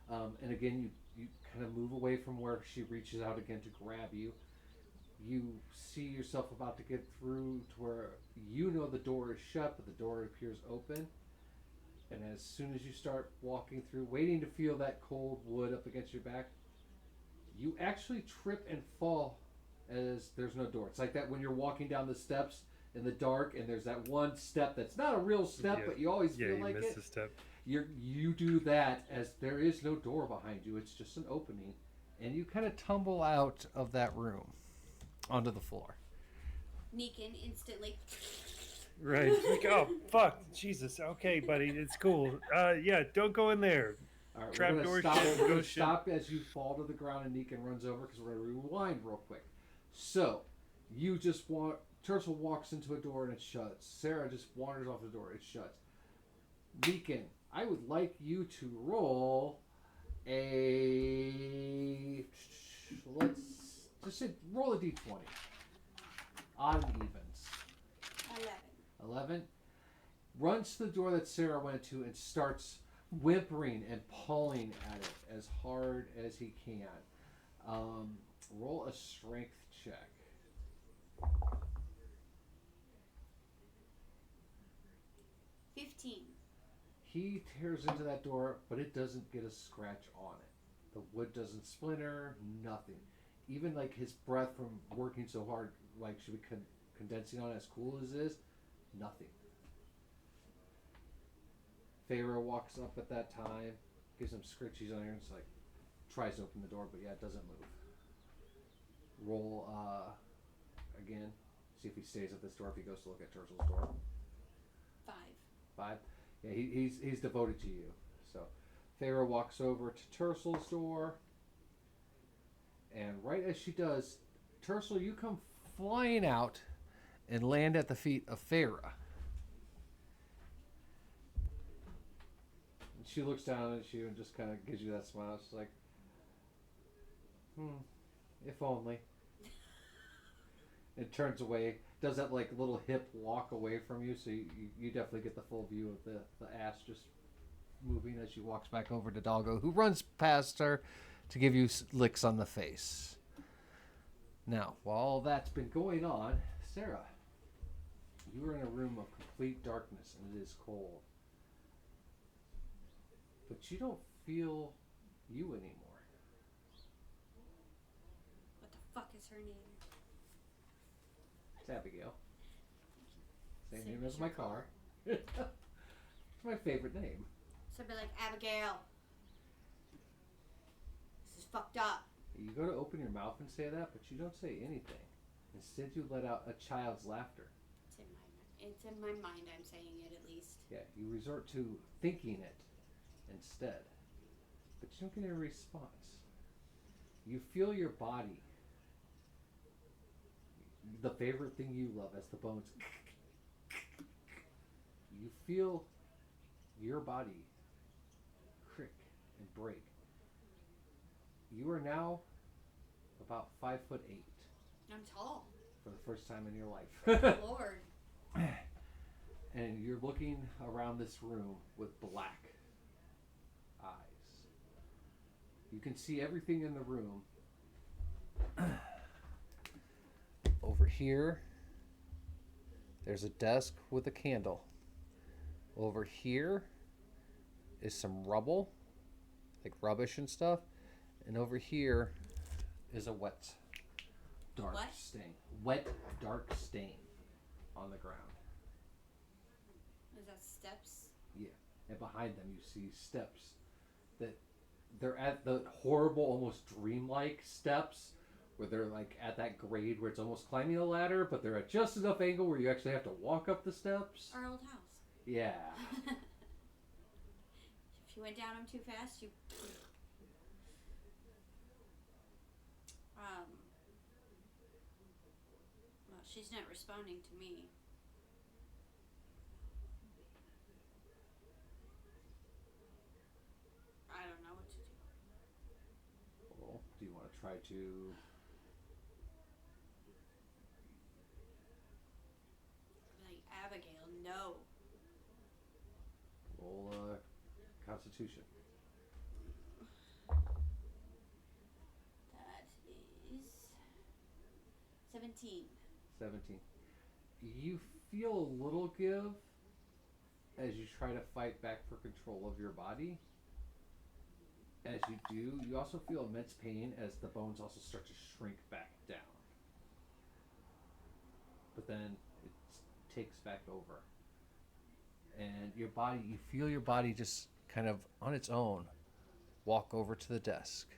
And again, you kind of move away from where she reaches out again to grab you. You see yourself about to get through to where you know the door is shut, but the door appears open. And as soon as you start walking through, waiting to feel that cold wood up against your back, you actually trip and fall as there's no door. It's like that when you're walking down the steps in the dark and there's that one step that's not a real step, but you always feel like it. Yeah, you missed a step. You do that as there is no door behind you. It's just an opening. And you kind of tumble out of that room onto the floor. Neekin instantly Right. It's like, oh fuck, Jesus. Okay, buddy, it's cool. Yeah, don't go in there. All right, we're gonna Trapdoor stop. shit, We're gonna ghost shit. stop as you fall to the ground and Negan runs over because we're gonna rewind real quick. So, you just want Turtle walks into a door and it shuts. Sarah just wanders off the door. It shuts. Deacon, I would like you to roll a. Let's just say roll a d20. Odd and evens. 11. Runs to the door that Sarah went to and starts whimpering and pulling at it as hard as he can. Roll a strength check. 15. He tears into that door, but it doesn't get a scratch on it. The wood doesn't splinter, nothing. Even like his breath from working so hard, like should be condensing on it, as cool as it is, nothing. Pharaoh walks up at that time, gives him scritchies on here, and it's like tries to open the door, but yeah, it doesn't move. Roll again, see if he stays at this door. If he goes to look at Turtle's door. 5. Yeah, he's devoted to you. So Pharaoh walks over to Turtle's door, and right as she does, Turtle, you come flying out and land at the feet of Farah. And she looks down at you and just kind of gives you that smile. She's like, if only. And turns away, does that like little hip walk away from you, so you definitely get the full view of the ass just moving as she walks back over to Doggo, who runs past her to give you licks on the face. Now, while all that's been going on, Sarah, you are in a room of complete darkness and it is cold. But you don't feel you anymore. What the fuck is her name? It's Abigail. Same name as my car. It's my favorite name. So I'd be like, Abigail, this is fucked up. You go to open your mouth and say that, but you don't say anything. Instead, you let out a child's laughter. It's in my mind. I'm saying it at least. Yeah, you resort to thinking it instead, but you don't get a response. You feel your body. The favorite thing you love, as the bones. You feel your body crick and break. You are now about 5'8". I'm tall. For the first time in your life. Lord. And you're looking around this room with black eyes. You can see everything in the room. Over here, there's a desk with a candle. Over here is some rubble, like rubbish and stuff. And over here is a wet, dark stain. Wet, dark stain on the ground. Is that steps? Yeah. And behind them you see steps that they're at the horrible, almost dreamlike steps where they're like at that grade where it's almost climbing a ladder, but they're at just enough angle where you actually have to walk up the steps. Our old house. Yeah. If you went down them too fast, you... Well, she's not responding to me. I don't know what to do. Well, do you want to try to... Like, Abigail, no. Roll Constitution. That is 17. 17. You feel a little give as you try to fight back for control of your body. As you do, you also feel immense pain as the bones also start to shrink back down. But then it takes back over. And your body, you feel your body just kind of on its own walk over to the desk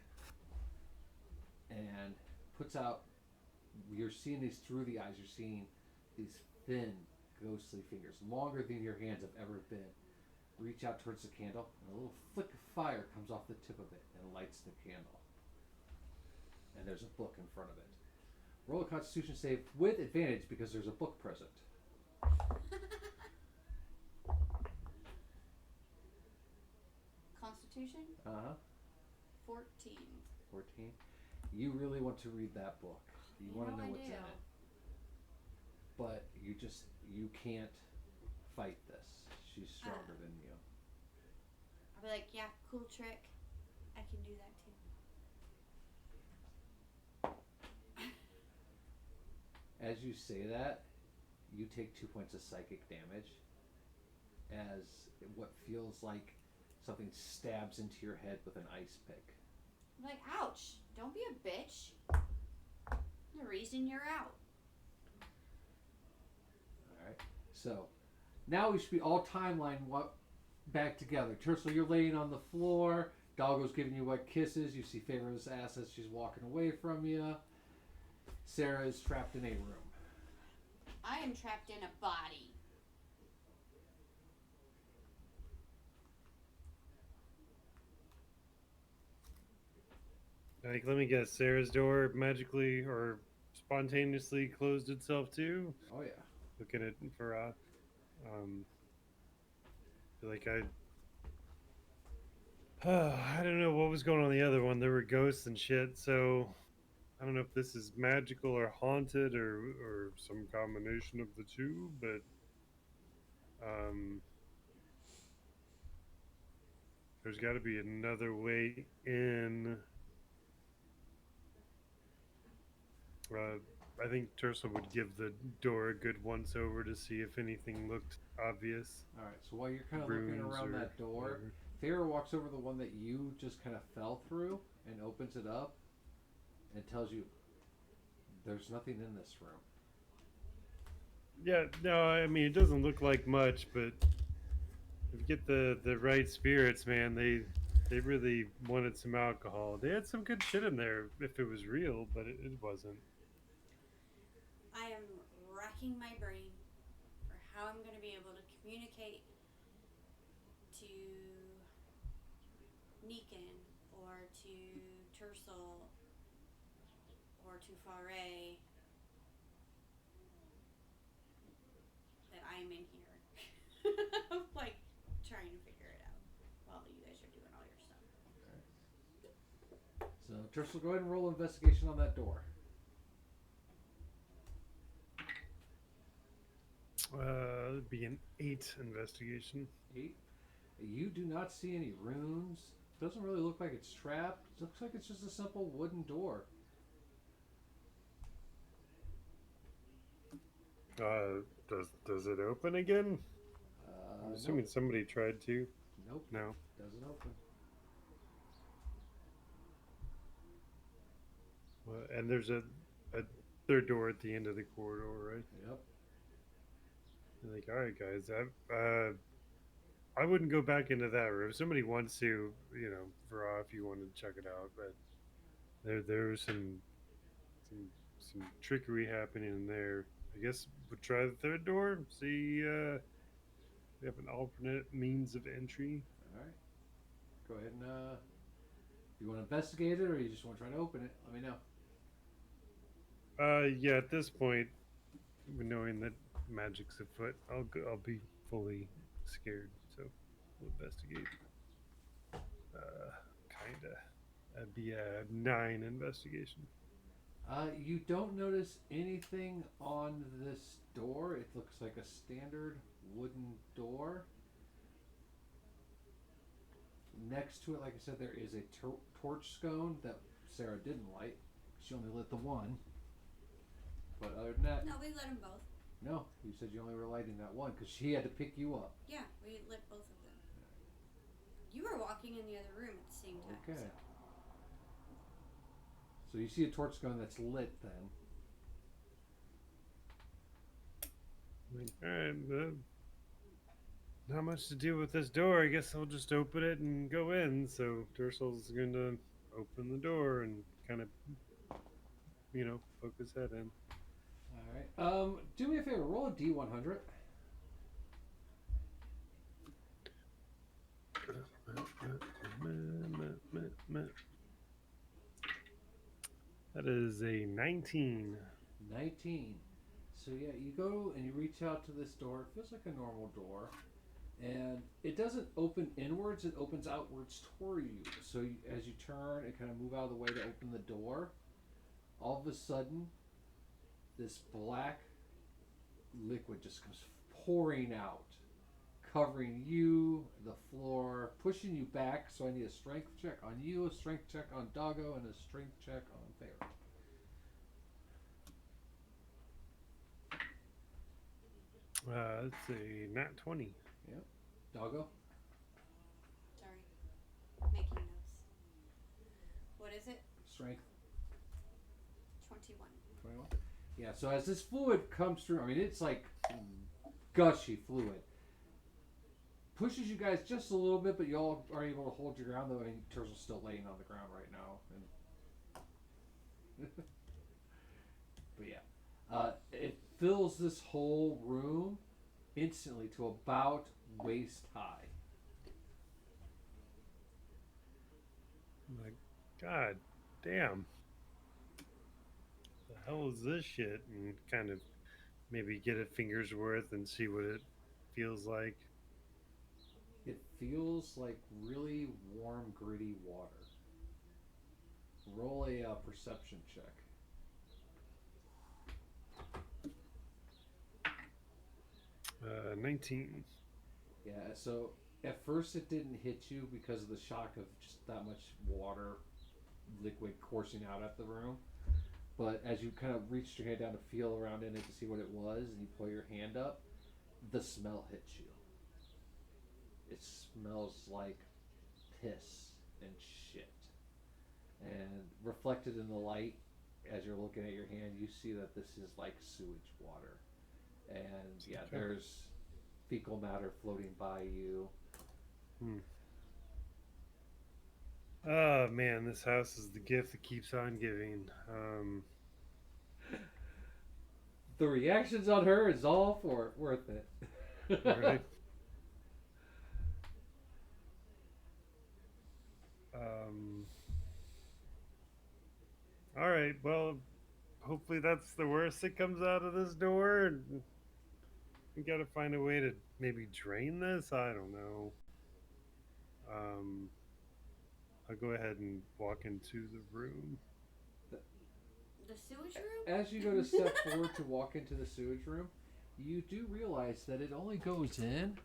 and puts out, you're seeing these through the eyes, you're seeing these thin, ghostly fingers, longer than your hands have ever been, reach out towards the candle, and a little flick of fire comes off the tip of it and lights the candle. And there's a book in front of it. Roll a Constitution save with advantage because there's a book present. Constitution? 14. 14. You really want to read that book. You want to know what's in it. But you can't fight this. She's stronger than you. I'll be like, yeah, cool trick. I can do that too. As you say that, you take 2 points of psychic damage as what feels like something stabs into your head with an ice pick. I'm like, ouch. Don't be a bitch. The reason you're out. Alright. So, now we should be all timeline back together. Tercel, you're laying on the floor. Doggo's giving you wet kisses. You see Pharaoh's ass as she's walking away from you. Sarah is trapped in a room. I am trapped in a body. Like, let me guess, Sarah's door magically or spontaneously closed itself too? Oh yeah. Looking at Farah. Feel like I don't know what was going on the other one. There were ghosts and shit, so I don't know if this is magical or haunted or some combination of the two, but there's got to be another way in. I think Tercel would give the door a good once over to see if anything looked obvious. Alright, so while you're kind of looking around that door, Farah walks over to the one that you just kind of fell through and opens it up and tells you there's nothing in this room. Yeah, no, I mean, it doesn't look like much, but if you get the right spirits, man, they really wanted some alcohol. They had some good shit in there if it was real, but it wasn't. I am racking my brain for how I'm going to be able to communicate to Neekin or to Tercel or to Faray that I'm in here. Like, trying to figure it out while you guys are doing all your stuff. So, Tercel, go ahead and roll investigation on that door. It'd be an 8 investigation. 8. You do not see any runes. Doesn't really look like it's trapped. It looks like it's just a simple wooden door. Does it open again? I'm assuming nope. somebody tried to. Nope. No. Doesn't open. Well, and there's a third door at the end of the corridor, right? Yep. You're like, all right, guys, I wouldn't go back into that room. If somebody wants to, Vera, if you want to check it out, but there's some trickery happening in there. I guess we'll try the third door. See, we have an alternate means of entry. All right. Go ahead and you want to investigate it, or you just want to try to open it? Let me know. Yeah. At this point, knowing that magic's afoot, I'll be fully scared. So we'll investigate. Kinda. That'd be a 9 investigation. You don't notice anything on this door. It looks like a standard wooden door. Next to it, like I said, there is a torch scone that Sarah didn't light. She only lit the one. But other than that... No, we lit them both. No, you said you only were lighting that one because she had to pick you up. Yeah, we lit both of them. You were walking in the other room at the same time. Okay. So you see a torch gun that's lit then. Alright, not much to do with this door. I guess I'll just open it and go in. So Tercel's going to open the door and kind of, poke his head in. Alright. Do me a favor. Roll a D100. That is a 19. 19. So yeah, you go and you reach out to this door. It feels like a normal door. And it doesn't open inwards, it opens outwards toward you. So you, as you turn and kind of move out of the way to open the door, all of a sudden, this black liquid just comes pouring out, covering you, the floor, pushing you back. So I need a strength check on you, a strength check on Doggo, and a strength check on Fair. It's a nat 20. Yep. Doggo? Sorry. Making notes. What is it? Strength. 21. 21? Yeah, so as this fluid comes through, I mean, it's like gushy fluid. Pushes you guys just a little bit, but you all are able to hold your ground, though. I mean, Turtle's still laying on the ground right now. And but yeah. It fills this whole room instantly to about waist high. Like, God damn. The hell is this shit? And kind of maybe get a finger's worth and see what it feels like. It feels like really warm, gritty water. Roll a perception check. 19. Yeah, so at first it didn't hit you because of the shock of just that much water, liquid coursing out at the room. But as you kind of reached your hand down to feel around in it to see what it was, and you pull your hand up, the smell hits you. It smells like piss and shit. And reflected in the light, as you're looking at your hand, you see that this is like sewage water. And yeah, Okay. there's fecal matter floating by you. Oh man, this house is the gift that keeps on giving. The reactions on her is all worth it. Right? All right. Well, hopefully that's the worst that comes out of this door. And we got to find a way to maybe drain this. I don't know. I'll go ahead and walk into the room. The sewage room? As you go to step forward to walk into the sewage room, you do realize that it only goes in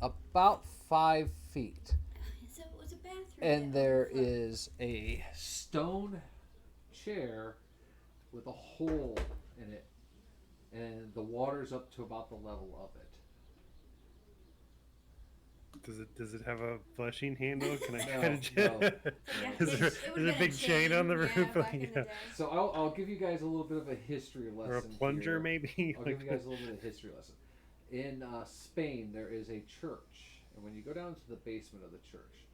about 5 feet. So it was a bathroom. And there is a stone chair with a hole in it. And the water's up to about the level of it. Does it have a flushing handle? Can I No, kind of no. Is there a big chain on the roof? Yeah, back in the Yeah. day. So I'll give you guys a little bit of a history lesson. Or a plunger, here. maybe? I'll give you guys a little bit of history lesson. In Spain, there is a church, and when you go down to the basement of the church,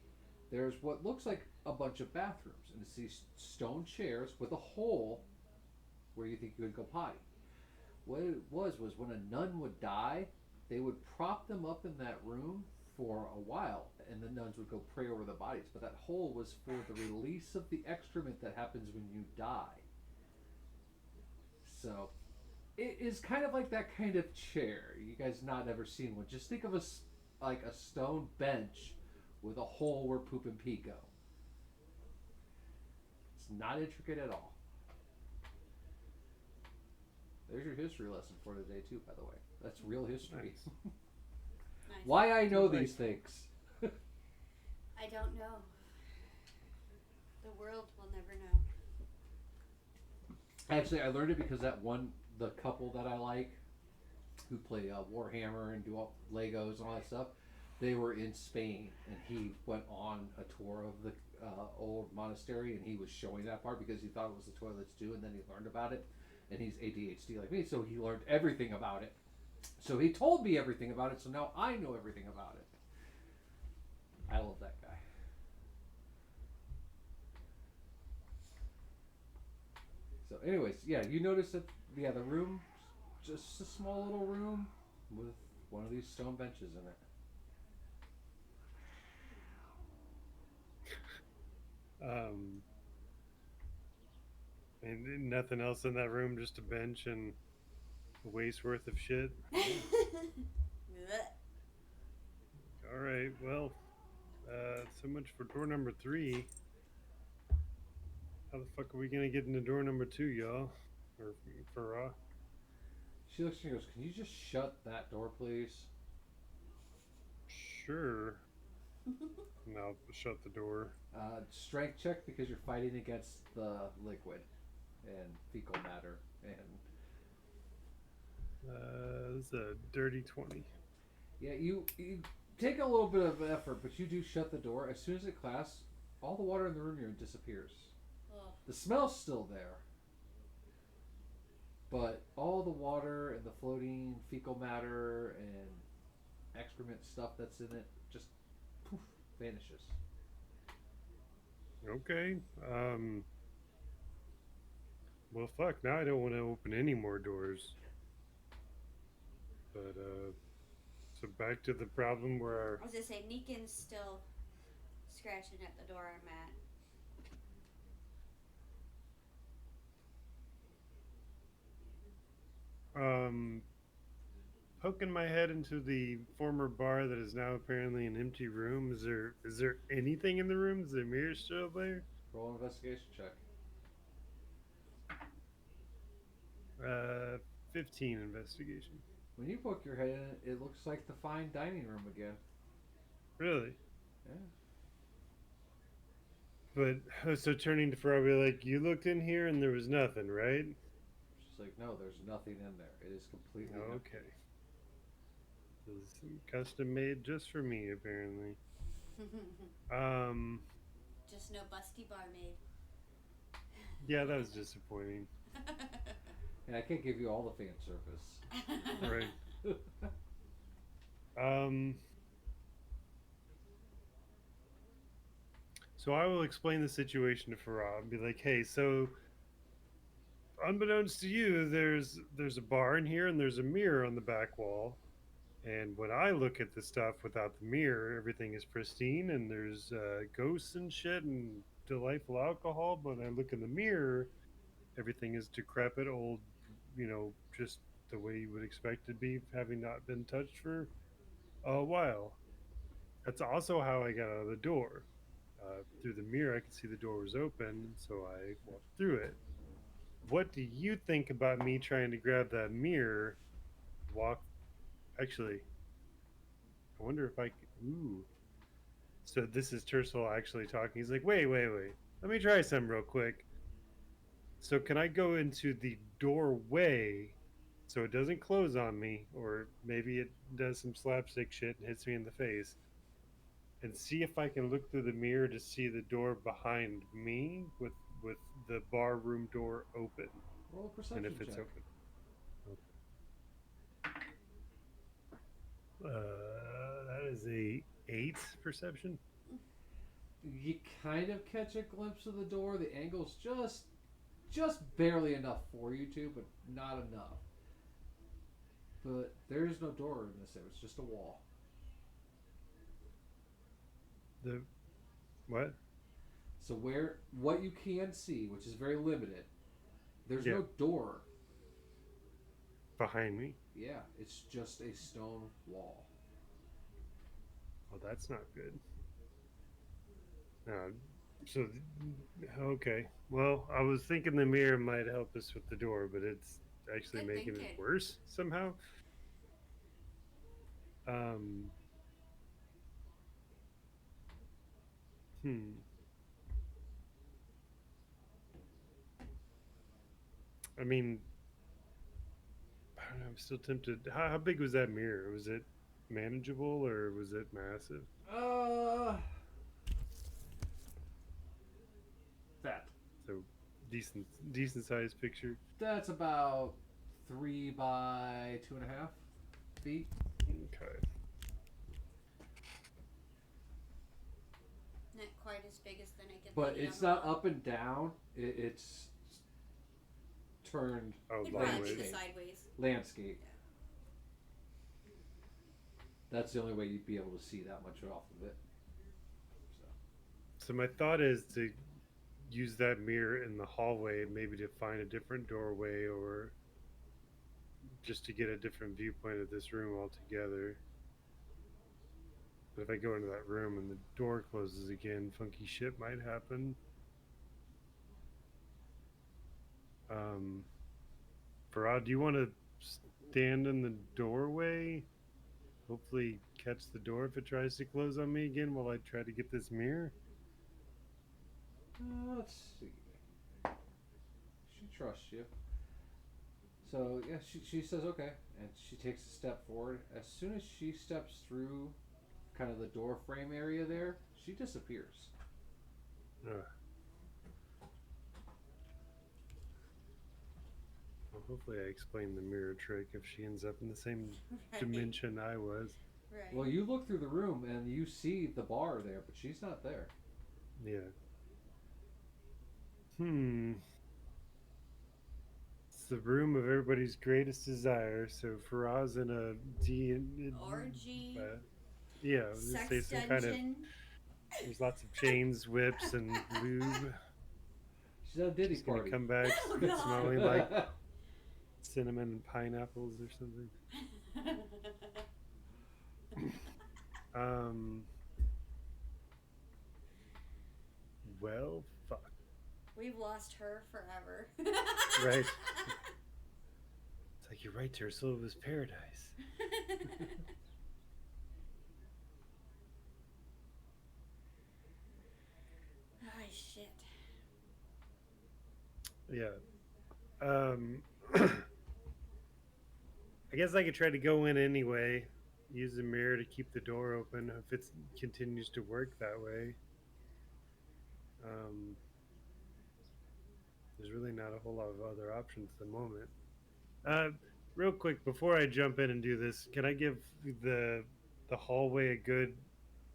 there's what looks like a bunch of bathrooms, and it's these stone chairs with a hole where you think you would go potty. What it was when a nun would die, they would prop them up in that room for a while, and the nuns would go pray over the bodies. But that hole was for the release of the excrement that happens when you die. So it is kind of like that kind of chair. You guys not ever seen one. Just think of a stone bench with a hole where poop and pee go. It's not intricate at all. There's your history lesson for today too, by the way. That's real history. Nice. Nice. Why I know these things. I don't know. The world will never know. Actually, I learned it because the couple that I like, who play Warhammer and do all Legos and all that stuff, they were in Spain, and he went on a tour of the old monastery, and he was showing that part because he thought it was the toilets too, and then he learned about it, and he's ADHD like me, so he learned everything about it. So he told me everything about it, so now I know everything about it. I love that guy. So anyways, yeah, you notice that, yeah, the room, just a small little room with one of these stone benches in it. Um, and nothing else in that room, just a bench and a waist worth of shit. Yeah. All right, well, so much for door number 3. How the fuck are we gonna get into door number 2, y'all? Or for She looks at you and goes, "Can you just shut that door, please?" Sure. And I'll shut the door. Strength check because you're fighting against the liquid and fecal matter. And This is a dirty 20. yeah, you take a little bit of effort, but you do shut the door. As soon as it clasps, all the water in the room you're in disappears. Oh. The smell's still there, but all the water and the floating fecal matter and excrement stuff that's in it just poof, vanishes. Okay. Well, fuck. Now I don't want to open any more doors. But so back to the problem where I was gonna say Neekin's still scratching at the door I'm at. poking my head into the former bar that is now apparently an empty room. Is there anything in the room? Is the mirror still there? Roll an investigation check. 15 investigation. When you poke your head in it, it looks like the fine dining room again. Really? Yeah. But so turning to Faraway, like, you looked in here and there was nothing, right? She's like, "No, there's nothing in there. It is completely empty." Okay. This is custom made just for me, apparently. Just no busty barmaid. Yeah, that was disappointing. And I can't give you all the fan service. Right. So I will explain the situation to Farah and be like, hey, so unbeknownst to you, there's a bar in here and there's a mirror on the back wall. And when I look at the stuff without the mirror, everything is pristine and there's ghosts and shit and delightful alcohol. But when I look in the mirror, everything is decrepit, old, just the way you would expect it to be, having not been touched for a while. That's also how I got out of the door. Through the mirror, I could see the door was open, so I walked through it. What do you think about me trying to grab that mirror? Walk. Actually, I wonder if I could. Ooh. So this is Tercel actually talking. He's like, wait. Let me try some real quick. So can I go into the doorway so it doesn't close on me, or maybe it does some slapstick shit and hits me in the face, and see if I can look through the mirror to see the door behind me with the bar room door open. Roll a perception And if it's check. open. That is a 8 perception. You kind of catch a glimpse of the door. The angle's just barely enough for you to, but not enough. But there is no door in this. It's just a wall. The what? So what you can see, which is very limited, there's Yeah. no door. Behind me? Yeah, it's just a stone wall. Oh, that's not good. So, okay. Well, I was thinking the mirror might help us with the door, but it's actually Good making thinking. it worse somehow. Um. I mean, I don't know, I'm still tempted. How big was that mirror? Was it manageable or was it massive? That. So, decent sized picture. That's about 3 by 2.5 feet. Okay. Not quite as big as the naked But lady it's on the not wall. up and down. It's turned Oh, It'd probably be sideways. the sideways. landscape. That's the only way you'd be able to see that much off of it. So my thought is to use that mirror in the hallway, maybe to find a different doorway or just to get a different viewpoint of this room altogether. But if I go into that room and the door closes again, funky shit might happen. Farad, do you want to stand in the doorway? Hopefully catch the door if it tries to close on me again while I try to get this mirror? Let's see. She trusts you. So, yeah, she says okay, and she takes a step forward. As soon as she steps through kind of the door frame area there, she disappears. Well, hopefully I explained the mirror trick if she ends up in the same dimension I was. Right. Well, you look through the room and you see the bar there, but she's not there. Yeah. It's the room of everybody's greatest desire. So Faraz in a orgy. Yeah, I was gonna say some kind of. There's lots of chains, whips, and lube. She's at a Diddy She's gonna party. come back smelling like cinnamon and pineapples or something. Well, fuck. We've lost her forever. Right. It's like you're right, Ursula. It was paradise. Oh shit. Yeah. I guess I could try to go in anyway. Use the mirror to keep the door open if it continues to work that way. There's really not a whole lot of other options at the moment. Real quick, before I jump in and do this, can I give the hallway a good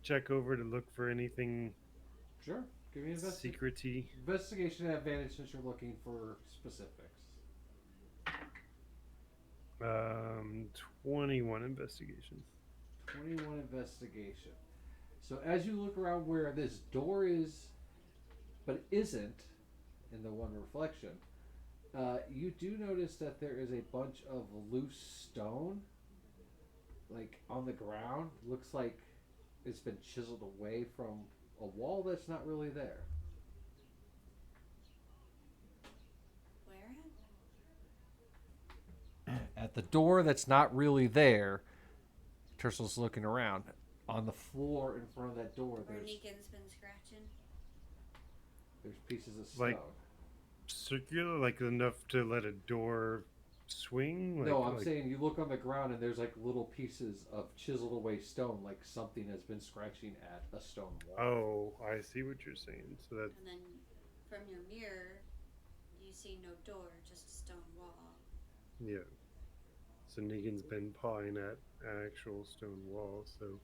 check over to look for anything? Sure. Give me an secret-y. Investigation advantage since you're looking for specifics. 21 investigation. 21 investigation. So as you look around where this door is, but isn't, in the one reflection, you do notice that there is a bunch of loose stone, like on the ground. Looks like it's been chiseled away from a wall that's not really there. Where? At the door that's not really there, Tursel's looking around. On the floor in front of that door, Where Negan's been scratching. There's pieces of stone. Like circular, like enough to let a door swing? No, I'm saying you look on the ground and there's like little pieces of chiseled away stone, like something has been scratching at a stone wall. Oh, I see what you're saying. So that. And then from your mirror, you see no door, just a stone wall. Yeah. So Negan's been pawing at an actual stone wall. So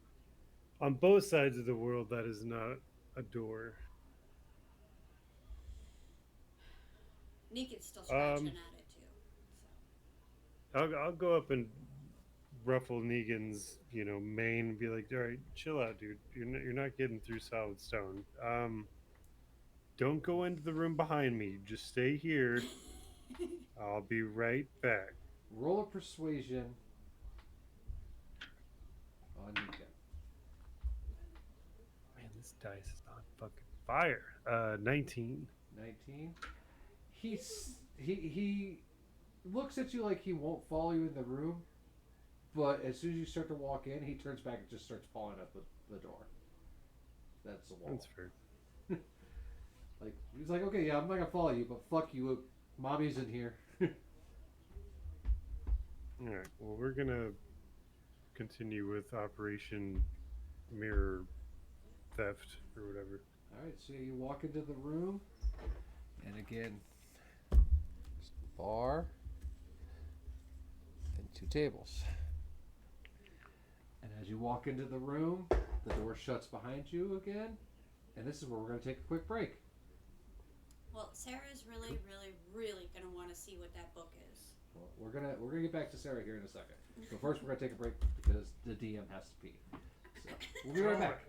on both sides of the world, that is not a door. Negan's still scratching at it too. So. I'll go up and ruffle Negan's mane and be like, all right, chill out, dude. You're not getting through solid stone. Don't go into the room behind me. Just stay here. I'll be right back. Roll a persuasion on Negan. Man, this dice is on fucking fire. 19. 19. He looks at you like he won't follow you in the room, but as soon as you start to walk in, he turns back and just starts pawing at the door. That's the wall. That's fair. Like he's like, okay, yeah, I'm not gonna follow you, but fuck you, mommy's in here. All right. Well, we're gonna continue with Operation Mirror Theft or whatever. All right. So you walk into the room, and again, there's a bar and 2 tables. And as you walk into the room, the door shuts behind you again, and this is where we're gonna take a quick break. Well, Sarah's really, really, really gonna want to see what that book is. Well, we're gonna get back to Sarah here in a second. So first, we're gonna take a break because the DM has to pee. So we'll be right back.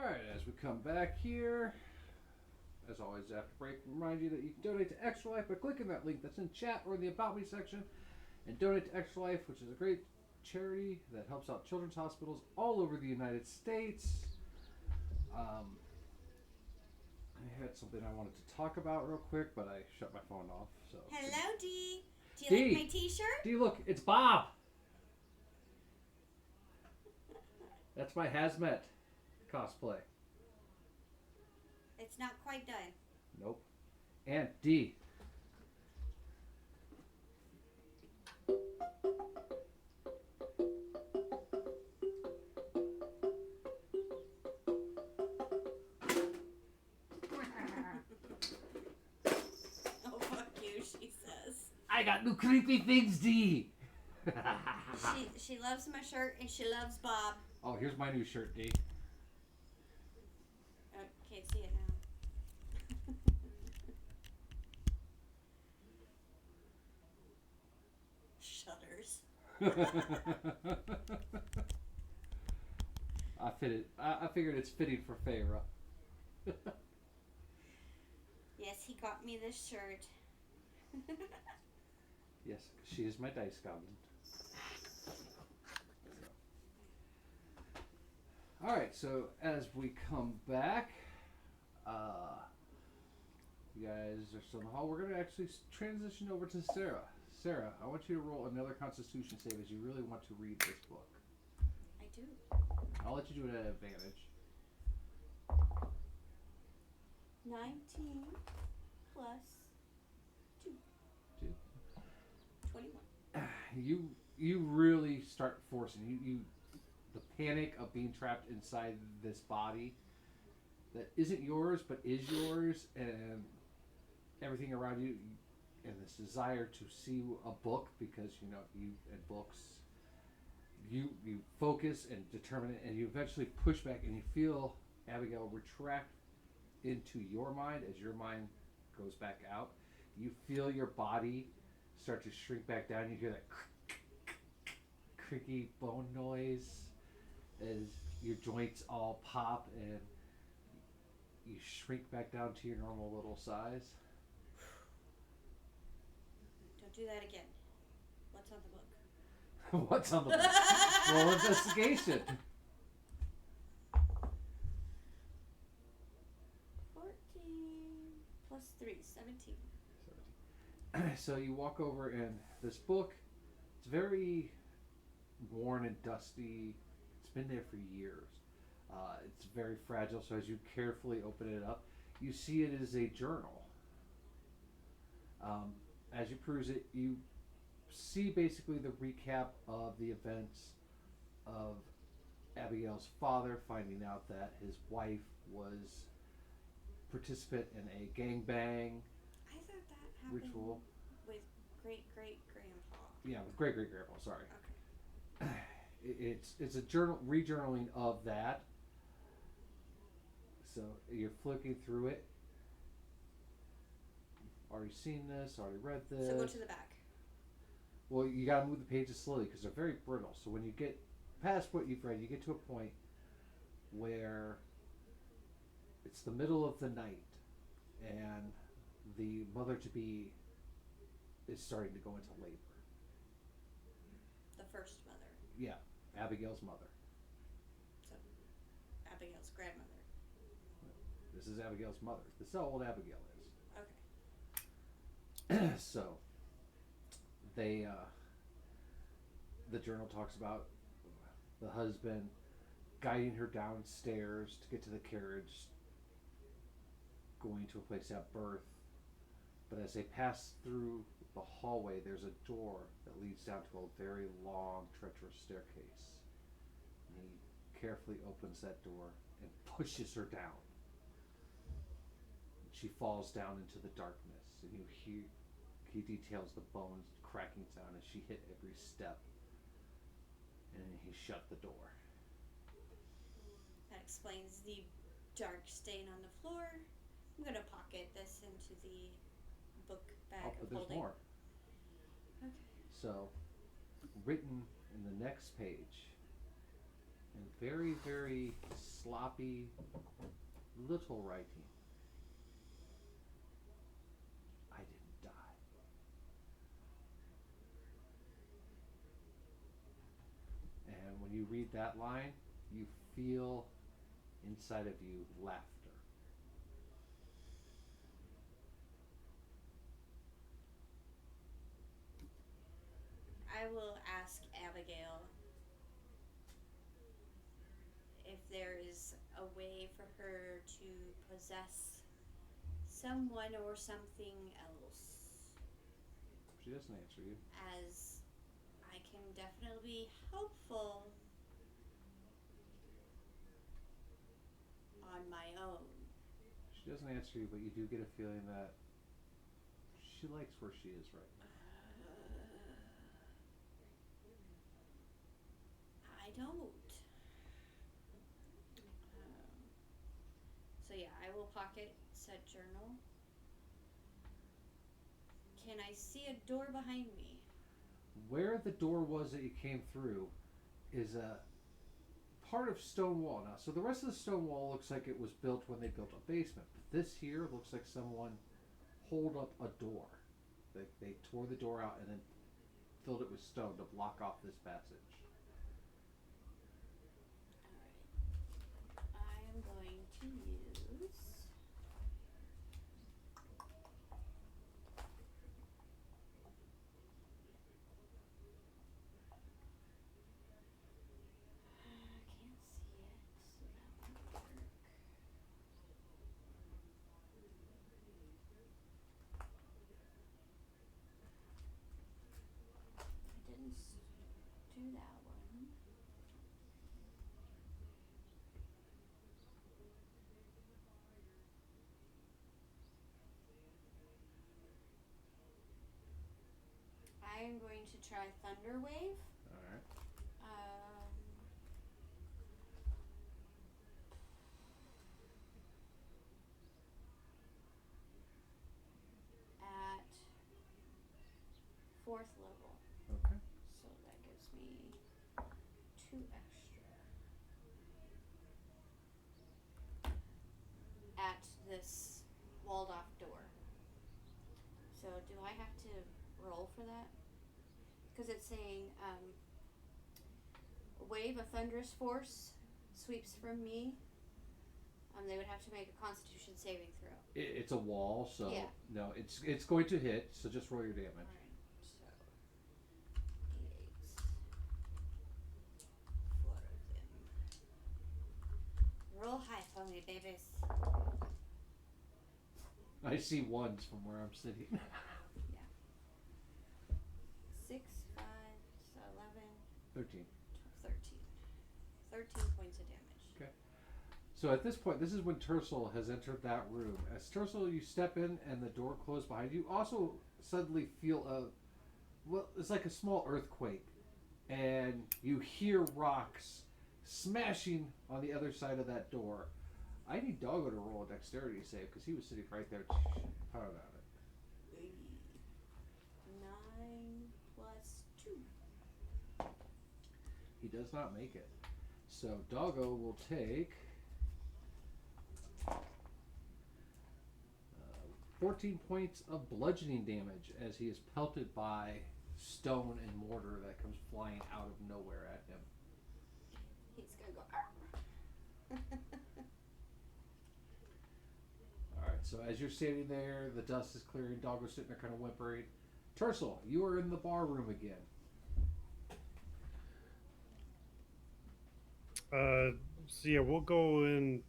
Alright, as we come back here, as always, after break, remind you that you can donate to Extra Life by clicking that link that's in chat or in the About Me section. And donate to Extra Life, which is a great charity that helps out children's hospitals all over the United States. I had something I wanted to talk about real quick, but I shut my phone off. So. Hello, Dee. Do you like my t-shirt? Dee, look, it's Bob. That's my hazmat cosplay. It's not quite done. Nope. And Dee. I got new creepy things, Dee. she loves my shirt and she loves Bob. Oh, here's my new shirt, Dee. Can't see it now. Shudders. I figured it's fitting for Feyre. Yes, he got me this shirt. Yes, she is my dice goblin. Alright, so as we come back, you guys are still in the hall. We're going to actually transition over to Sarah. Sarah, I want you to roll another Constitution save as you really want to read this book. I do. I'll let you do it at advantage. 19 plus 2. 21. You really start forcing you the panic of being trapped inside this body that isn't yours but is yours, and everything around you, and this desire to see a book because you and books you focus and determine it, and you eventually push back and you feel Abigail retract into your mind as your mind goes back out. You feel your body start to shrink back down. You hear that creaky bone noise as your joints all pop and you shrink back down to your normal little size. Don't do that again. What's on the book? What's on the book? Roll investigation. 14 plus 3, 17. So you walk over, and this book, it's very worn and dusty. It's been there for years. It's very fragile, so as you carefully open it up, you see it is a journal. As you peruse it, you see basically the recap of the events of Abigail's father finding out that his wife was participant in a gangbang I thought that happened ritual with great-great-grandpa. Yeah, with great-great-grandpa, sorry. Okay. It's a rejournaling of that. So you're flicking through it. Already seen this, already read this. So go to the back. Well, you gotta move the pages slowly because they're very brittle. So when you get past what you've read, you get to a point where it's the middle of the night and the mother-to-be is starting to go into labor. The first mother. Yeah, Abigail's mother. So, Abigail's grandmother. This is Abigail's mother. This is how old Abigail is. Okay. So, they, the journal talks about the husband guiding her downstairs to get to the carriage, going to a place to have birth. But as they pass through the hallway, there's a door that leads down to a very long, treacherous staircase. And he carefully opens that door and pushes her down. She falls down into the darkness, and he details the bones cracking sound as she hit every step. And he shut the door. That explains the dark stain on the floor. I'm going to pocket this into the book bag But of there's holding. more. Okay. So, written in the next page, and very, very sloppy little writing. I didn't die. And when you read that line, you feel inside of you laughter. I will ask Abigail if there is a way for her to possess someone or something else, She doesn't answer you. as I can definitely be helpful on my own. She doesn't answer you, but you do get a feeling that she likes where she is right now. I don't. So yeah, I will pocket said journal. Can I see a door behind me? Where the door was that you came through is a part of stone wall now. So the rest of the stone wall looks like it was built when they built a basement. But this here looks like someone hold up a door. They tore the door out and then filled it with stone to block off this passage. Alright. I am going to use do that one. I am going to try Thunder Wave. Alright. At 4th level. Okay. So that gives me 2 extra. At this walled off door. So do I have to roll for that? Because it's saying a wave of thunderous force sweeps from me. They would have to make a Constitution saving throw. It's a wall, so yeah. No, it's going to hit. So just roll your damage. Alright, so 8. 4 of them. Roll high for me, babies. I see ones from where I'm sitting. Yeah. 6, 5, 11, 13. 13. 13 points of damage. Okay. So at this point, this is when Tercel has entered that room. As Tercel, you step in and the door closed behind you. Also, suddenly feel it's like a small earthquake, and you hear rocks smashing on the other side of that door. I need Doggo to roll a dexterity save because he was sitting right there hard on it. 9 plus 2. He does not make it. So Doggo will take 14 points of bludgeoning damage as he is pelted by stone and mortar that comes flying out of nowhere at him. He's gonna go. Arr. Alright, so as you're standing there, the dust is clearing, Doggo's sitting there kind of whimpering. Tercel, you are in the bar room again. So yeah, we'll go in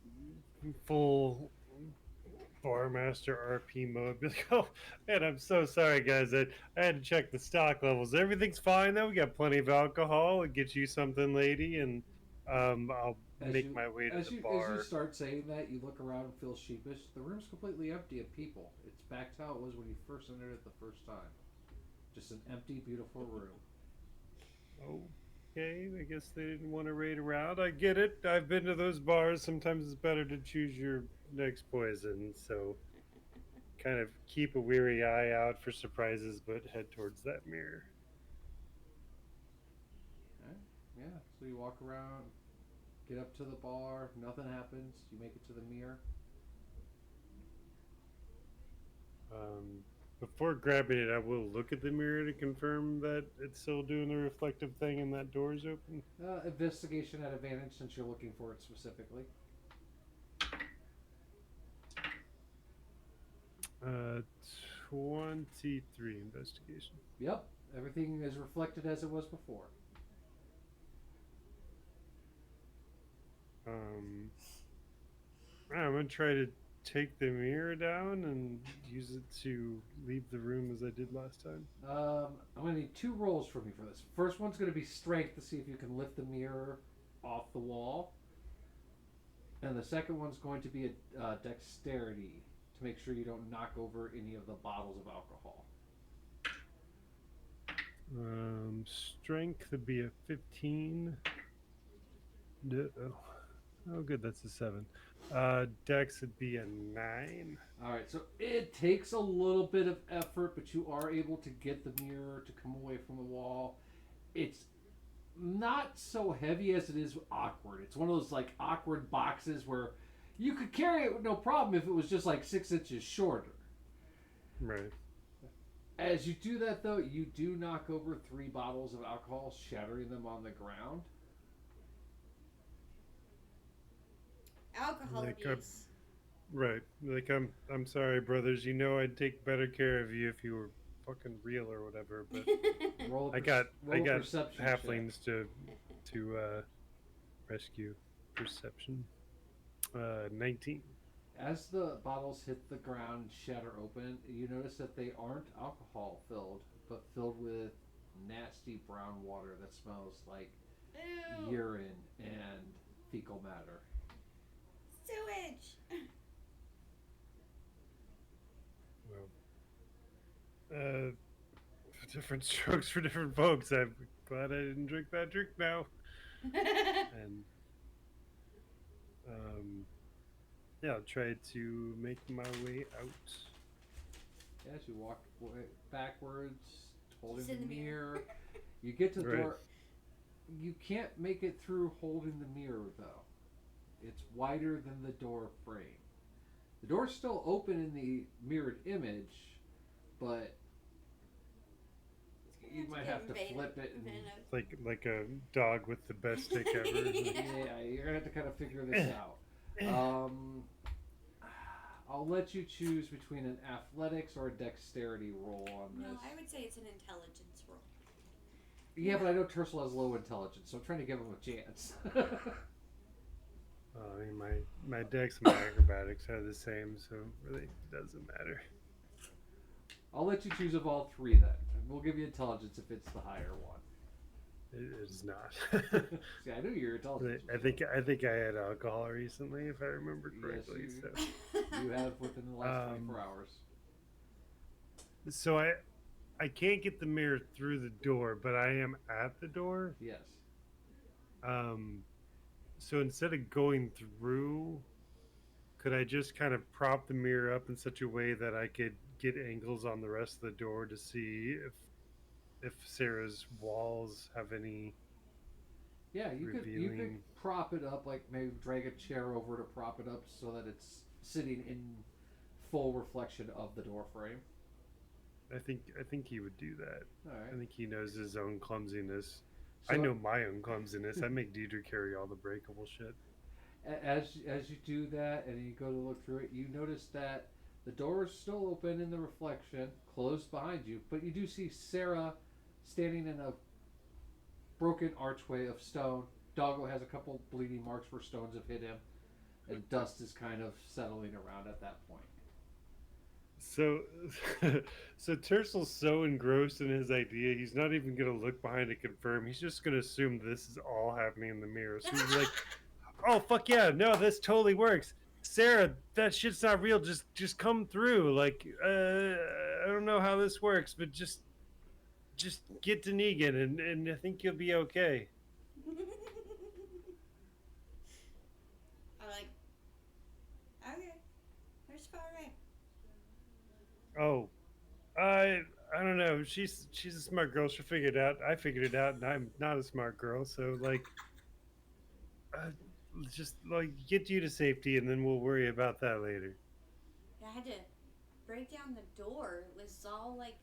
full Barmaster RP mode. Be like, oh man, I'm so sorry, guys. I had to check the stock levels. Everything's fine though. We got plenty of alcohol. I'll get you something, lady, and I'll make my way to the bar. As you start saying that, you look around and feel sheepish. The room's completely empty of people. It's back to how it was when you first entered it the first time. Just an empty, beautiful room. Okay, I guess they didn't want to raid around. I get it. I've been to those bars. Sometimes it's better to choose your next poison. So kind of keep a weary eye out for surprises, but head towards that mirror. Okay. Yeah, so you walk around. Get up to the bar. Nothing happens. You make it to the mirror. Before grabbing it, I will look at the mirror to confirm that it's still doing the reflective thing and that door's open. Investigation at advantage since you're looking for it specifically. 23 investigation. Yep, everything is reflected as it was before. I'm gonna try to take the mirror down and use it to leave the room as I did last time. I'm going to need 2 rolls from you for this. First one's going to be strength to see if you can lift the mirror off the wall. And the second one's going to be a dexterity to make sure you don't knock over any of the bottles of alcohol. Strength would be a 15. Oh, good, that's a 7. Dex would be a 9. Alright, so it takes a little bit of effort, but you are able to get the mirror to come away from the wall. It's not so heavy as it is awkward. It's one of those like awkward boxes where you could carry it with no problem if it was just like 6 inches shorter. Right. As you do that though, you do knock over 3 bottles of alcohol, shattering them on the ground. Alcohol abuse. Right. Like I'm sorry, brothers. You know I'd take better care of you if you were fucking real or whatever, but I got halflings to rescue. Perception. 19. As the bottles hit the ground and shatter open, you notice that they aren't alcohol filled, but filled with nasty brown water that smells like urine and fecal matter. Sewage. Well, different strokes for different folks. I'm glad I didn't drink that drink now. And yeah, I'll try to make my way out. As you walk backwards, holding the mirror, you get to the door. You can't make it through holding the mirror though. It's wider than the door frame. The door's still open in the mirrored image, but you might have to flip it. And like a dog with the best stick ever. Yeah, you're gonna have to kind of figure this out. I'll let you choose between an athletics or a dexterity roll on this. No, I would say it's an intelligence roll. Yeah, but I know Tercel has low intelligence, so I'm trying to give him a chance. I mean, my dex and my acrobatics are the same, so it really doesn't matter. I'll let you choose of all 3 then. We'll give you intelligence if it's the higher one. It is not. See, I knew you were intelligent. I think I had alcohol recently, if I remember correctly. Yes, so you have within the last 24 hours. So I can't get the mirror through the door, but I am at the door. Yes. So instead of going through, could I just kind of prop the mirror up in such a way that I could get angles on the rest of the door to see if Sarah's walls have any? Yeah, you could prop it up, like maybe drag a chair over to prop it up so that it's sitting in full reflection of the door frame. I think he would do that. All right. I think he knows his own clumsiness. So, I know my own clumsiness. I make Deidre carry all the breakable shit. As you do that and you go to look through it, you notice that the door is still open in the reflection, closed behind you, but you do see Sarah standing in a broken archway of stone. Doggo has a couple bleeding marks where stones have hit him, and dust is kind of settling around at that point. So Tercel's so engrossed in his idea, he's not even going to look behind to confirm. He's just going to assume this is all happening in the mirror. So he's like, oh, fuck yeah, no, this totally works. Sarah, that shit's not real. Just come through. Like, I don't know how this works, but just get to Negan, and I think you'll be okay. I'm like, okay, where's far right? Oh, I don't know. She's a smart girl. She'll figure it out. I figured it out, and I'm not a smart girl. So like, just like get you to safety, and then we'll worry about that later. I had to break down the door. It was all like.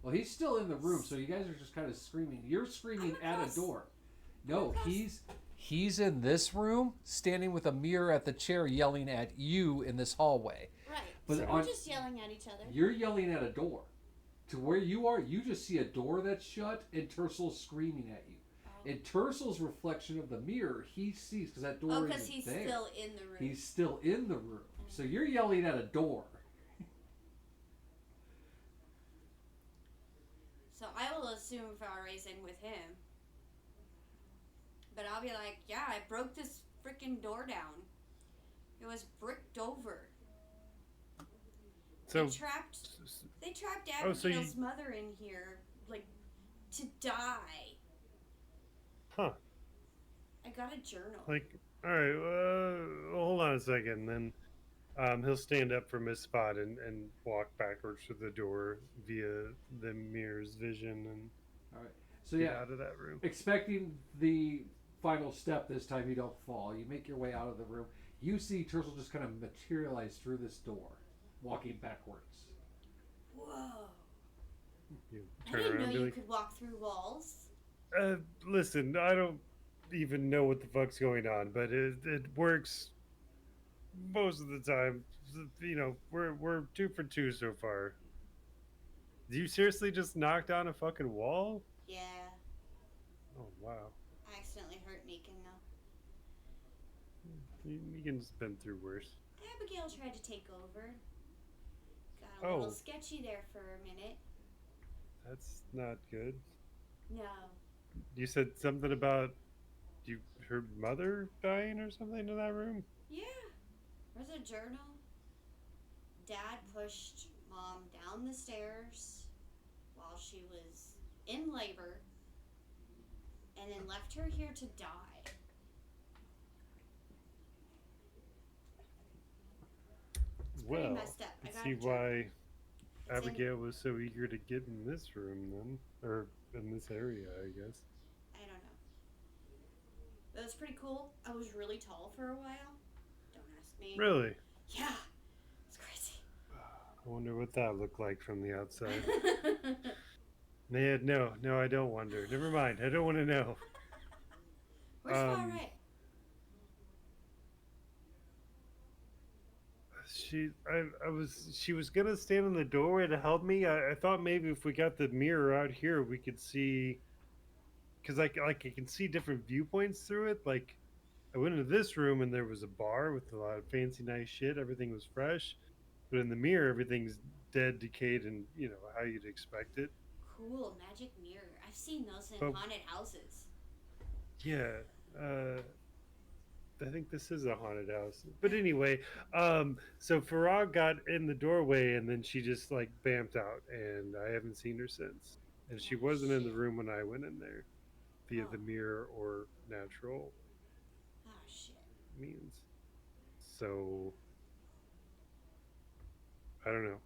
Well, he's still in the room, so you guys are just kind of screaming. You're screaming at a door. No, he's in this room, standing with a mirror at the chair, yelling at you in this hallway. Right. But so we're just yelling at each other. You're yelling at a door. To where you are, you just see a door that's shut, and Tersel's screaming at you. Oh. And Tersel's reflection of the mirror, he sees because that door isn't there. Oh, because he's still in the room. He's still in the room. So you're yelling at a door. So I will assume Valray's in with him. But I'll be like, yeah, I broke this freaking door down. It was bricked over. So they trapped Abigail's mother in here, like, to die. Huh. I got a journal. Like, all right, hold on a second. Then he'll stand up from his spot and walk backwards to the door via the mirror's vision and all right. So get out of that room. Expecting the final step this time, you don't fall. You make your way out of the room. You see Tersel just kind of materialize through this door, walking backwards. Whoa. You I didn't know you could walk through walls. Listen, I don't even know what the fuck's going on, but it works most of the time. You know, we're 2 for 2 so far. Did you seriously just knock down a fucking wall? Yeah. Oh, wow. I accidentally hurt Meekin, though. Meekin's been through worse. Abigail tried to take over. Got a little sketchy there for a minute. That's not good. No. You said something about her mother dying or something in that room? Yeah. There's a journal. Dad pushed Mom down the stairs while she was in labor and then left her here to die. Well, messed up. I see why Abigail was so eager to get in this room then, or in this area, I guess. I don't know. But it was pretty cool. I was really tall for a while. Don't ask me. Really? Yeah. It's crazy. I wonder what that looked like from the outside. No, I don't wonder. Never mind. I don't want to know. Where's Valray? She was gonna stand in the doorway to help me. I thought maybe if we got the mirror out here, we could see, because I can see different viewpoints through it. Like, I went into this room and there was a bar with a lot of fancy, nice shit. Everything was fresh, but in the mirror, everything's dead, decayed, and you know how you'd expect it. Cool magic mirror. I've seen those in haunted houses. Yeah. I think this is a haunted house. But anyway, so Farah got in the doorway and then she just like bamped out and I haven't seen her since. And she wasn't in the room when I went in there via the mirror or natural means. So I don't know.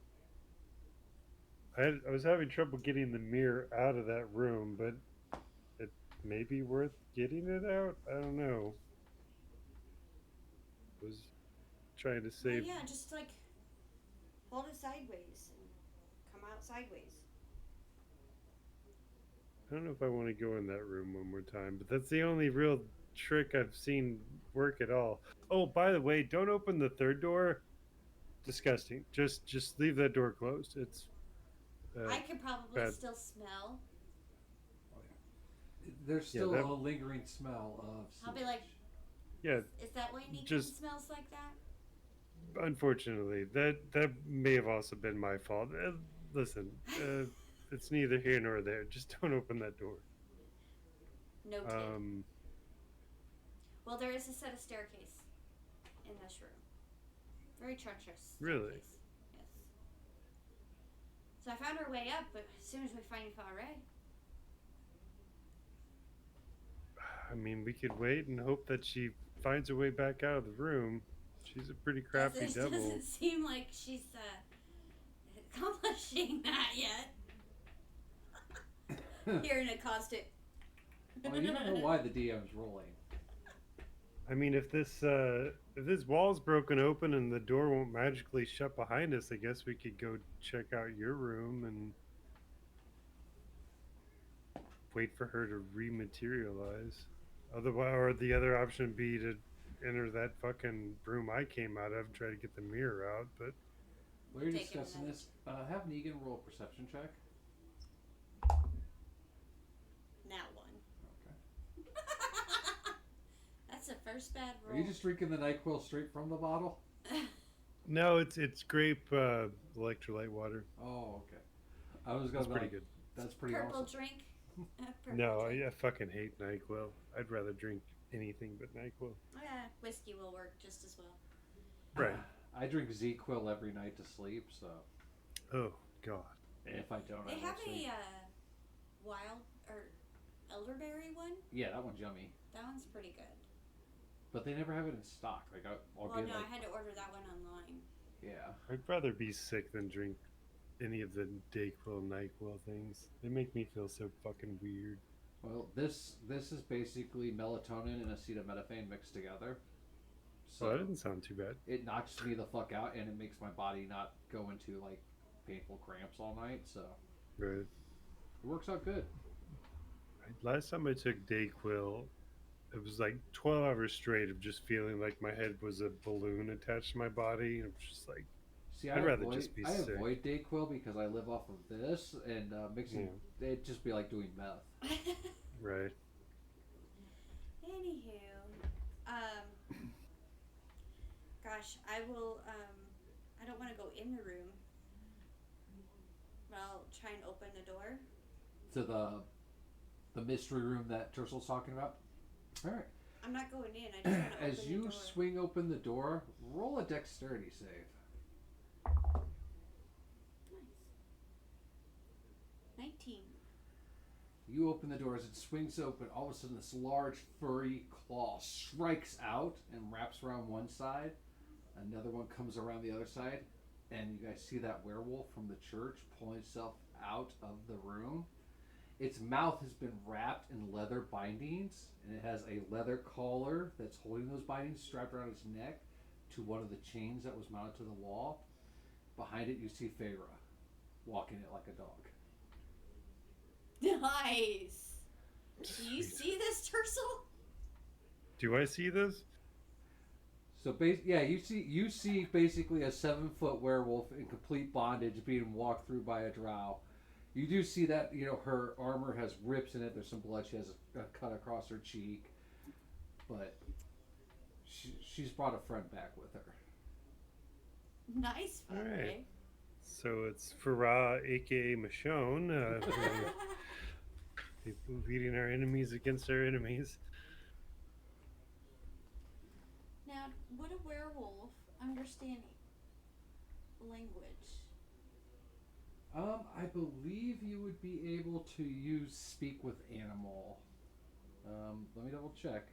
I was having trouble getting the mirror out of that room, but it may be worth getting it out. I don't know. Was trying to save. Yeah, just like hold it sideways and come out sideways. I don't know if I want to go in that room one more time, but that's the only real trick I've seen work at all. Oh, by the way, don't open the third door. Disgusting. Just leave that door closed. It's I could probably still smell. Oh, yeah. There's still a lingering smell of sewage. I'll be like, yeah. Is that why Meekin smells like that? Unfortunately, that may have also been my fault. Listen, it's neither here nor there. Just don't open that door. No tip. Well, there is a set of staircase in this room. Very treacherous. Really? Yes. So I found our way up, but as soon as we find Valray. I mean, we could wait and hope that she finds her way back out of the room. She's a pretty crafty devil. Doesn't seem like she's accomplishing that yet. Here in a caustic. Well, you don't know why the DM's rolling. I mean, if this wall's broken open and the door won't magically shut behind us, I guess we could go check out your room and wait for her to rematerialize. Otherwise, or the other option would be to enter that fucking room I came out of and try to get the mirror out. But while you're discussing this, have Negan roll a perception check. Now one. Okay. That's the first bad roll. Are you just drinking the NyQuil straight from the bottle? no, it's grape electrolyte water. Oh, okay. I was gonna. That's pretty good. That's pretty Purple awesome. drink. No, I fucking hate NyQuil. I'd rather drink anything but NyQuil. Yeah, whiskey will work just as well. Right. I drink Z-Quil every night to sleep, so. Oh God. If I don't, they I have sleep. a wild or elderberry one. Yeah, that one's yummy. That one's pretty good. But they never have it in stock. Like I'll get. No, like, I had to order that one online. Yeah. I'd rather be sick than drink any of the Dayquil, NyQuil things. They make me feel so fucking weird. Well, this is basically melatonin and acetaminophen mixed together. So that didn't sound too bad. It knocks me the fuck out, and it makes my body not go into like painful cramps all night. So Right. it works out good. Last time I took Dayquil, it was like 12 hours straight of just feeling like my head was a balloon attached to my body. And it was just like, See, I'd rather just be sick. I avoid Dayquil because I live off of this, and mixing it'd just be like doing meth. Right. Anywho, gosh, I will. I don't want to go in the room, but I'll try and open the door. To the mystery room that Tersel's talking about. All right. I'm not going in. I just want to open As you the door. swing open the door, roll a dexterity save. Nice. 19. You open the door. As it swings open, all of a sudden this large furry claw strikes out and wraps around one side. Another one comes around the other side, and you guys see that werewolf from the church pulling itself out of the room. Its mouth has been wrapped in leather bindings, and it has a leather collar that's holding those bindings strapped around its neck to one of the chains that was mounted to the wall. Behind it, you see Feyre walking it like a dog. Nice. Do you see this, Tersel? Do I see this? So, you see basically a 7-foot werewolf in complete bondage being walked through by a drow. You do see that, her armor has rips in it. There's some blood. She has a cut across her cheek. But she's brought a friend back with her. Nice. All right. So it's Farah, a.k.a. Michonne, leading our enemies against our enemies. Now, would a werewolf understand language? I believe you would be able to use speak with animal. Let me double check.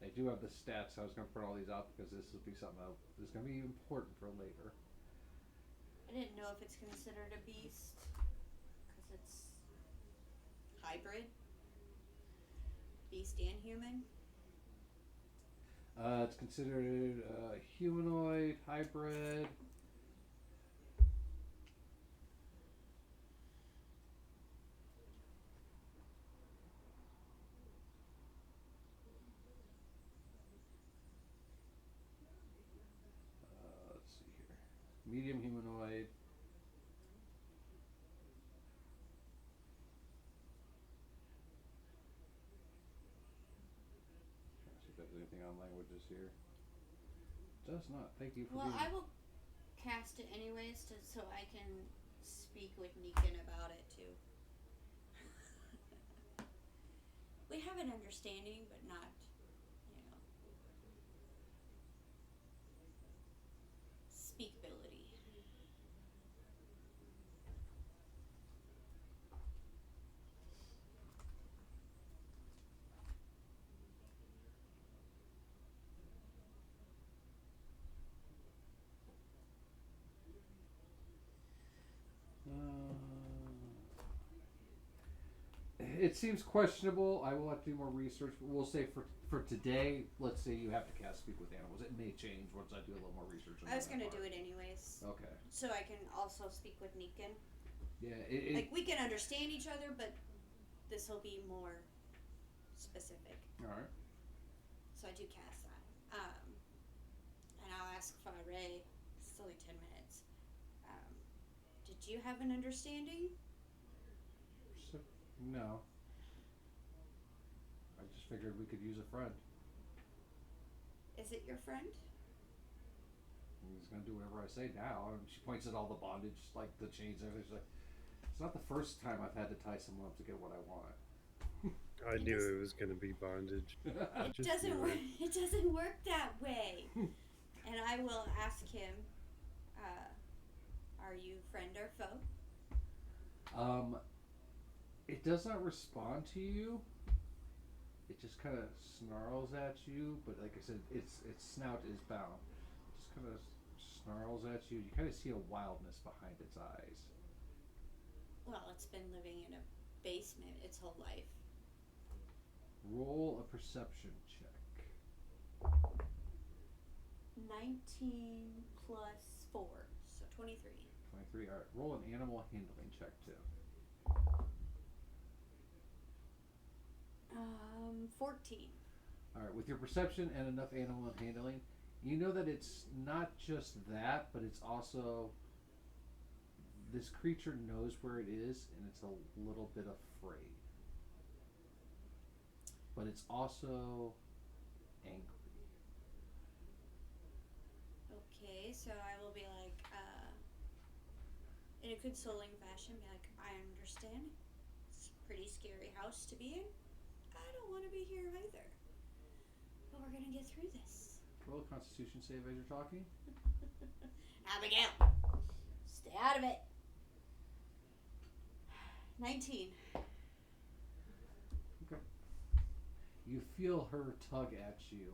I do have the stats. So I was going to print all these out because this will be something that is going to be important for later. I didn't know if it's considered a beast because it's hybrid, beast and human. It's considered humanoid, hybrid. Let's see here. Medium humanoid. Trying to see if there's anything on languages here. Does not. Thank you for Well, being... I will cast it anyways so I can speak with Negan about it too. We have an understanding, but not, speakability. It seems questionable. I will have to do more research, but we'll say for today, let's say you have to cast Speak with Animals. It may change once I do a little more research. I was going to do it anyways. Okay. So I can also speak with Neekin. Yeah. Like, we can understand each other, but this will be more specific. All right. So I do cast that. And I'll ask Faray. It's only 10 minutes. Did you have an understanding? No. I just figured we could use a friend. Is it your friend? He's gonna do whatever I say now. And she points at all the bondage, like the chains and everything. She's like, it's not the first time I've had to tie someone up to get what I want. I knew it was going to be bondage. It doesn't work. It doesn't work that way. And I will ask him, are you friend or foe? It does not respond to you. It just kind of snarls at you, but like I said, its snout is bound. It just kind of snarls at you. You kind of see a wildness behind its eyes. Well, it's been living in a basement its whole life. Roll a perception check. 19 plus 4, so 23. 23. All right. Roll an animal handling check too. 14. All right. With your perception and enough animal handling, you know that it's not just that, but it's also this creature knows where it is, and it's a little bit afraid. But it's also angry. Okay, so I will be like, in a consoling fashion, be like, I understand. It's a pretty scary house to be in. I don't want to be here either. But we're gonna get through this. Roll a Constitution save as you're talking. Abigail, stay out of it. 19. Okay. You feel her tug at you,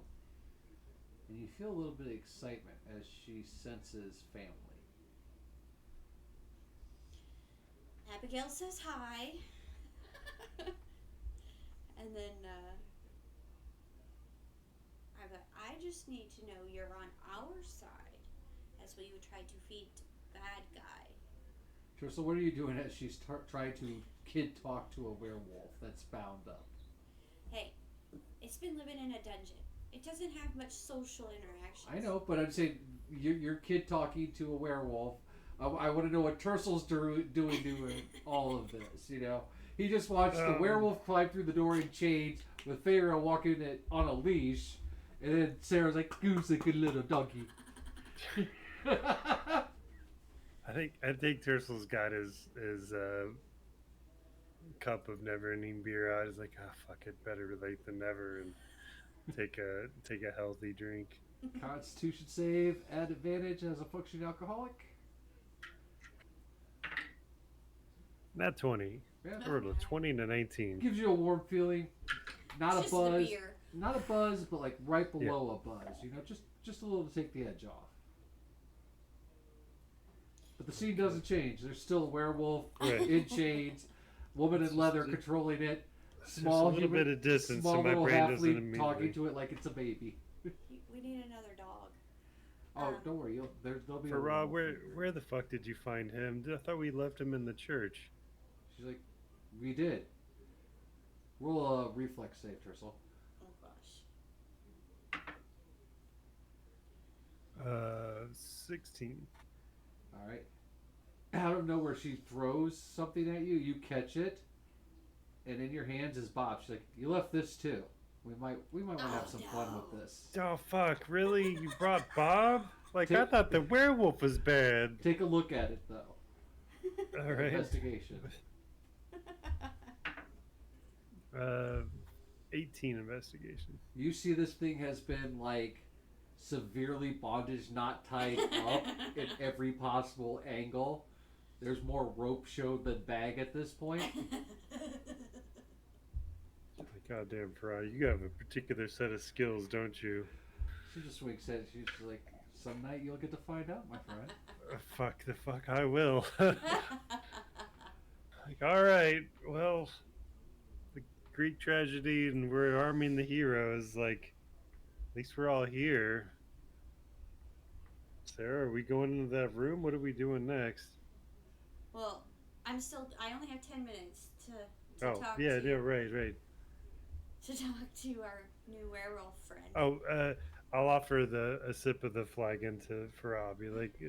and you feel a little bit of excitement as she senses family. Abigail says hi. And then I just need to know you're on our side as we would try to feed bad guy. Sure, so what are you doing as she's trying to kid talk to a werewolf that's bound up? Hey, it's been living in a dungeon. It doesn't have much social interaction. I know, but I'm saying you're kid talking to a werewolf. I want to know what Tersel's doing all of this, you know? He just watched the werewolf climb through the door in chains with Feyre walking it on a leash, and then Sarah's like, "Goose, like a little donkey." I think Tersel's got his cup of never-ending beer out. He's like, fuck it, better late than never, and take a healthy drink. Constitution save at advantage as a functioning alcoholic. Not 20. Yeah. I rolled a 20 and a 19. Gives you a warm feeling. Not It's a just the buzz. beer. Not a buzz, but like right below a buzz. You know, just a little to take the edge off. But the scene doesn't change. There's still a werewolf in chains, woman in leather controlling it. Small There's a little bit of distance, small so my little brain doesn't halfling immediately talking to it like it's a baby. We need another dog. Oh, don't worry. There'll be. For a Rob, werewolf. where the fuck did you find him? I thought we left him in the church. She's like, we did. Roll a reflex save, Tersel. Oh gosh. 16. All right. Out of nowhere, she throws something at you. You catch it, and in your hands is Bob. She's like, "You left this too. We might want to have some fun with this." Oh fuck! Really? You brought Bob? Like I thought the werewolf was bad. Take a look at it though. All right. Investigation. 18 investigation. You see this thing has been like severely bondage, not tied up in every possible angle. There's more rope show than bag at this point. Goddamn, Fry, you have a particular set of skills, don't you? She just winks at it. She's like, "Some night you'll get to find out, my friend." Fuck, I will. Like, all right, well, Greek tragedy and we're arming the heroes. Like, at least we're all here. Sarah, are we going into that room? What are we doing next? Well, I only have 10 minutes to Oh, talk yeah, to yeah, right. to talk to our new werewolf friend. Oh, I'll offer a sip of the flagon to Farah. Be like,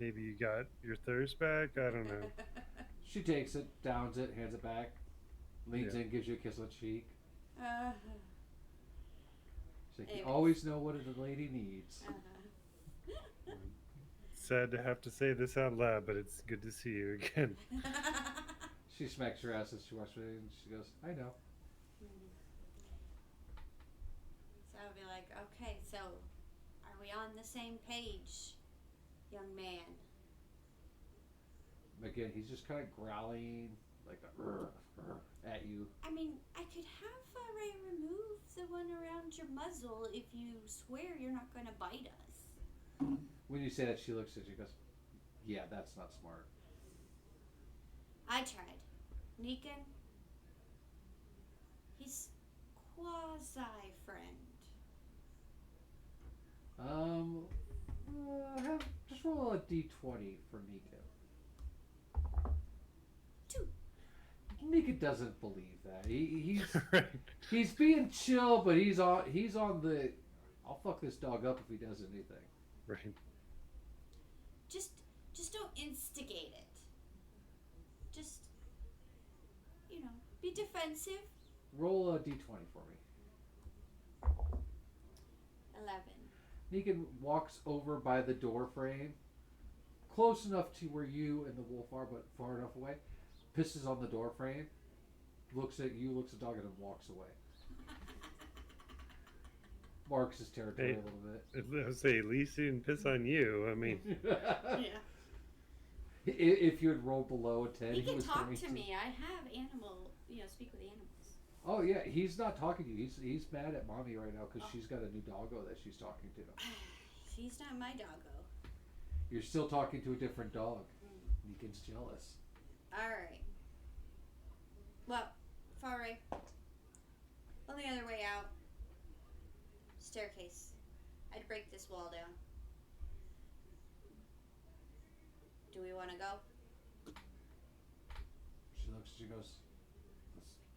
maybe you got your thirst back. I don't know. She takes it, downs it, hands it back, leans Yeah. in, gives you a kiss on the cheek. uh, She's like, you Anyways. always know what a lady needs. Sad to have to say this out loud, but it's good to see you again. She smacks her ass as she walks away and she goes, I know. So I'll be like, okay, so are we on the same page, young man? Again, he's just kind of growling like at you. I mean, I could have Ray remove the one around your muzzle if you swear you're not going to bite us. When you say that, she looks at you and goes, yeah, that's not smart. I tried. Negan, he's quasi-friend. Just roll a d20 for Nika. 2. Nika doesn't believe that. He's Right. he's being chill, but he's on the I'll fuck this dog up if he does anything. Right. Just don't instigate it. Just, be defensive. Roll a d20 for me. 11. Negan walks over by the door frame, close enough to where you and the wolf are, but far enough away. Pisses on the door frame, looks at you, looks at the dog, and then walks away. Marks his territory a little bit. I would say, at least he didn't piss on you. I mean, Yeah. If you had rolled below a 10, He can was talk going to me. I have speak with animals. Oh yeah, he's not talking to you. He's mad at mommy right now because she's got a new doggo that she's talking to. She's not my doggo. You're still talking to a different dog. Negan's jealous. Alright. Well, Faray, on the other way out, staircase. I'd break this wall down. Do we want to go? She looks, she goes,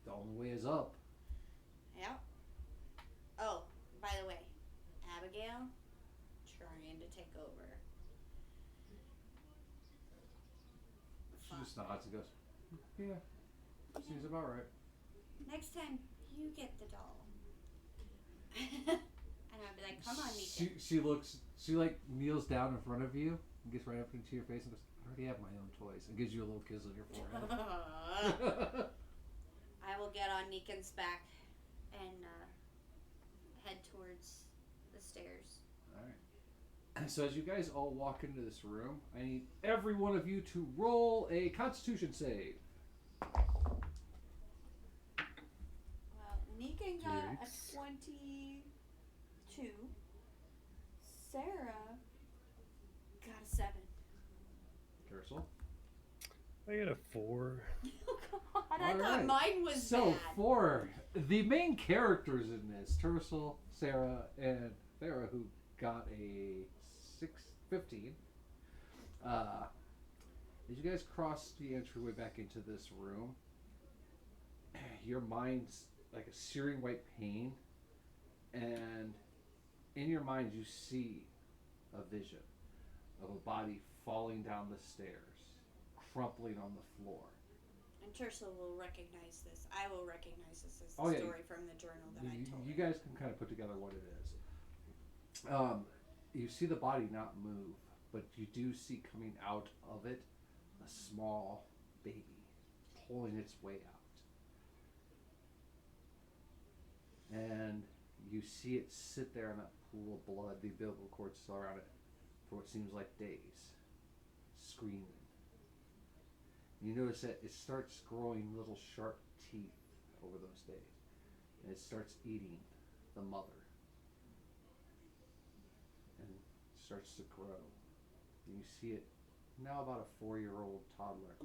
the only way is up. Yeah. Oh, by the way, Abigail trying to take over. She just nods and goes, yeah, seems about right. Next time, you get the doll. And I'd be like, come on, Nika. She like kneels down in front of you and gets right up into your face and goes, I already have my own toys, and gives you a little kiss on your forehead. I will get on Negan's back and head towards the stairs. Alright. So as you guys all walk into this room, I need every one of you to roll a Constitution save. Well, Negan got Yikes. a 22. Sarah got a 7. Carousel. I got a 4. Oh God, I All thought right. mine was So bad. for the main characters in this, Tercel, Sarah, and Farah, who got a 15. As you guys cross the entryway back into this room, your mind's like a searing white pain, and in your mind you see a vision of a body falling down the stairs, crumpling on the floor. And Tercel will recognize this. I will recognize this as the Oh, yeah. story from the journal that I told You her. guys can kind of put together what it is. You see the body not move, but you do see coming out of it a small baby pulling its way out. And you see it sit there in that pool of blood, the umbilical cord still around it, for what seems like days, screaming. You notice that it starts growing little sharp teeth over those days, and it starts eating the mother, and starts to grow. And you see it now about a 4-year-old toddler.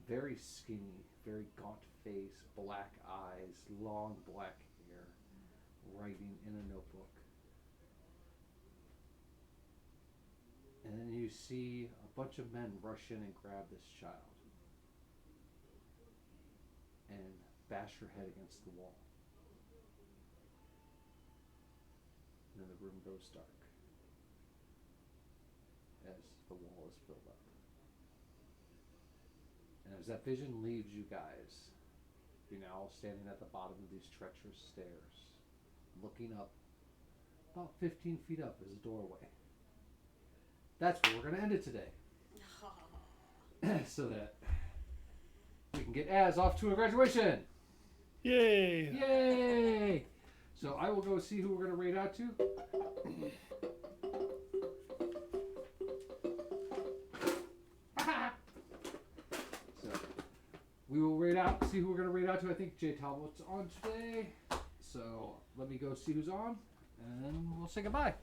very skinny, very gaunt face, black eyes, long black hair, writing in a notebook. And then you see a bunch of men rush in and grab this child and bash her head against the wall. And then the room goes dark as the wall is filled up. And as that vision leaves you guys, you're now standing at the bottom of these treacherous stairs, looking up. About 15 feet up is a doorway. That's where we're going to end it today. So that we can get Az off to a graduation. Yay! Yay! So I will go see who we're going to raid out to. So we will raid out, see who we're going to raid out to. I think Jay Talbot's on today. So let me go see who's on, and then we'll say goodbye.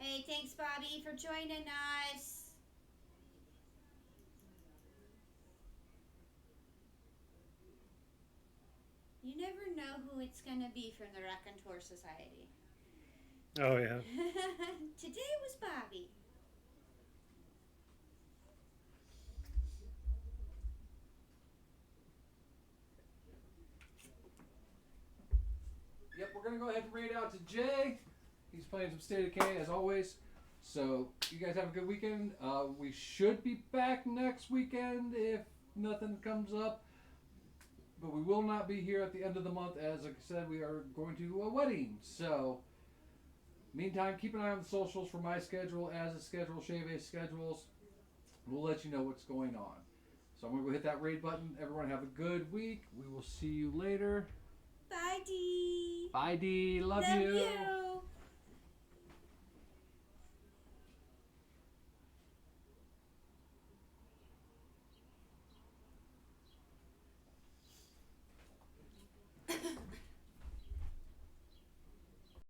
Hey, thanks, Bobby, for joining us. You never know who it's going to be from the Raconteur Society. Oh, yeah. Today was Bobby. Yep, we're going to go ahead and raid out to Jay. He's playing some State of Decay as always. So you guys have a good weekend. We should be back next weekend if nothing comes up. But we will not be here at the end of the month, as like I said, we are going to a wedding. So meantime, keep an eye on the socials for my schedule, Az's schedule, Sheve's schedules. We'll let you know what's going on. So I'm going to go hit that raid button. Everyone have a good week. We will see you later. Bye, Dee. Bye, Dee. Love Love you. you.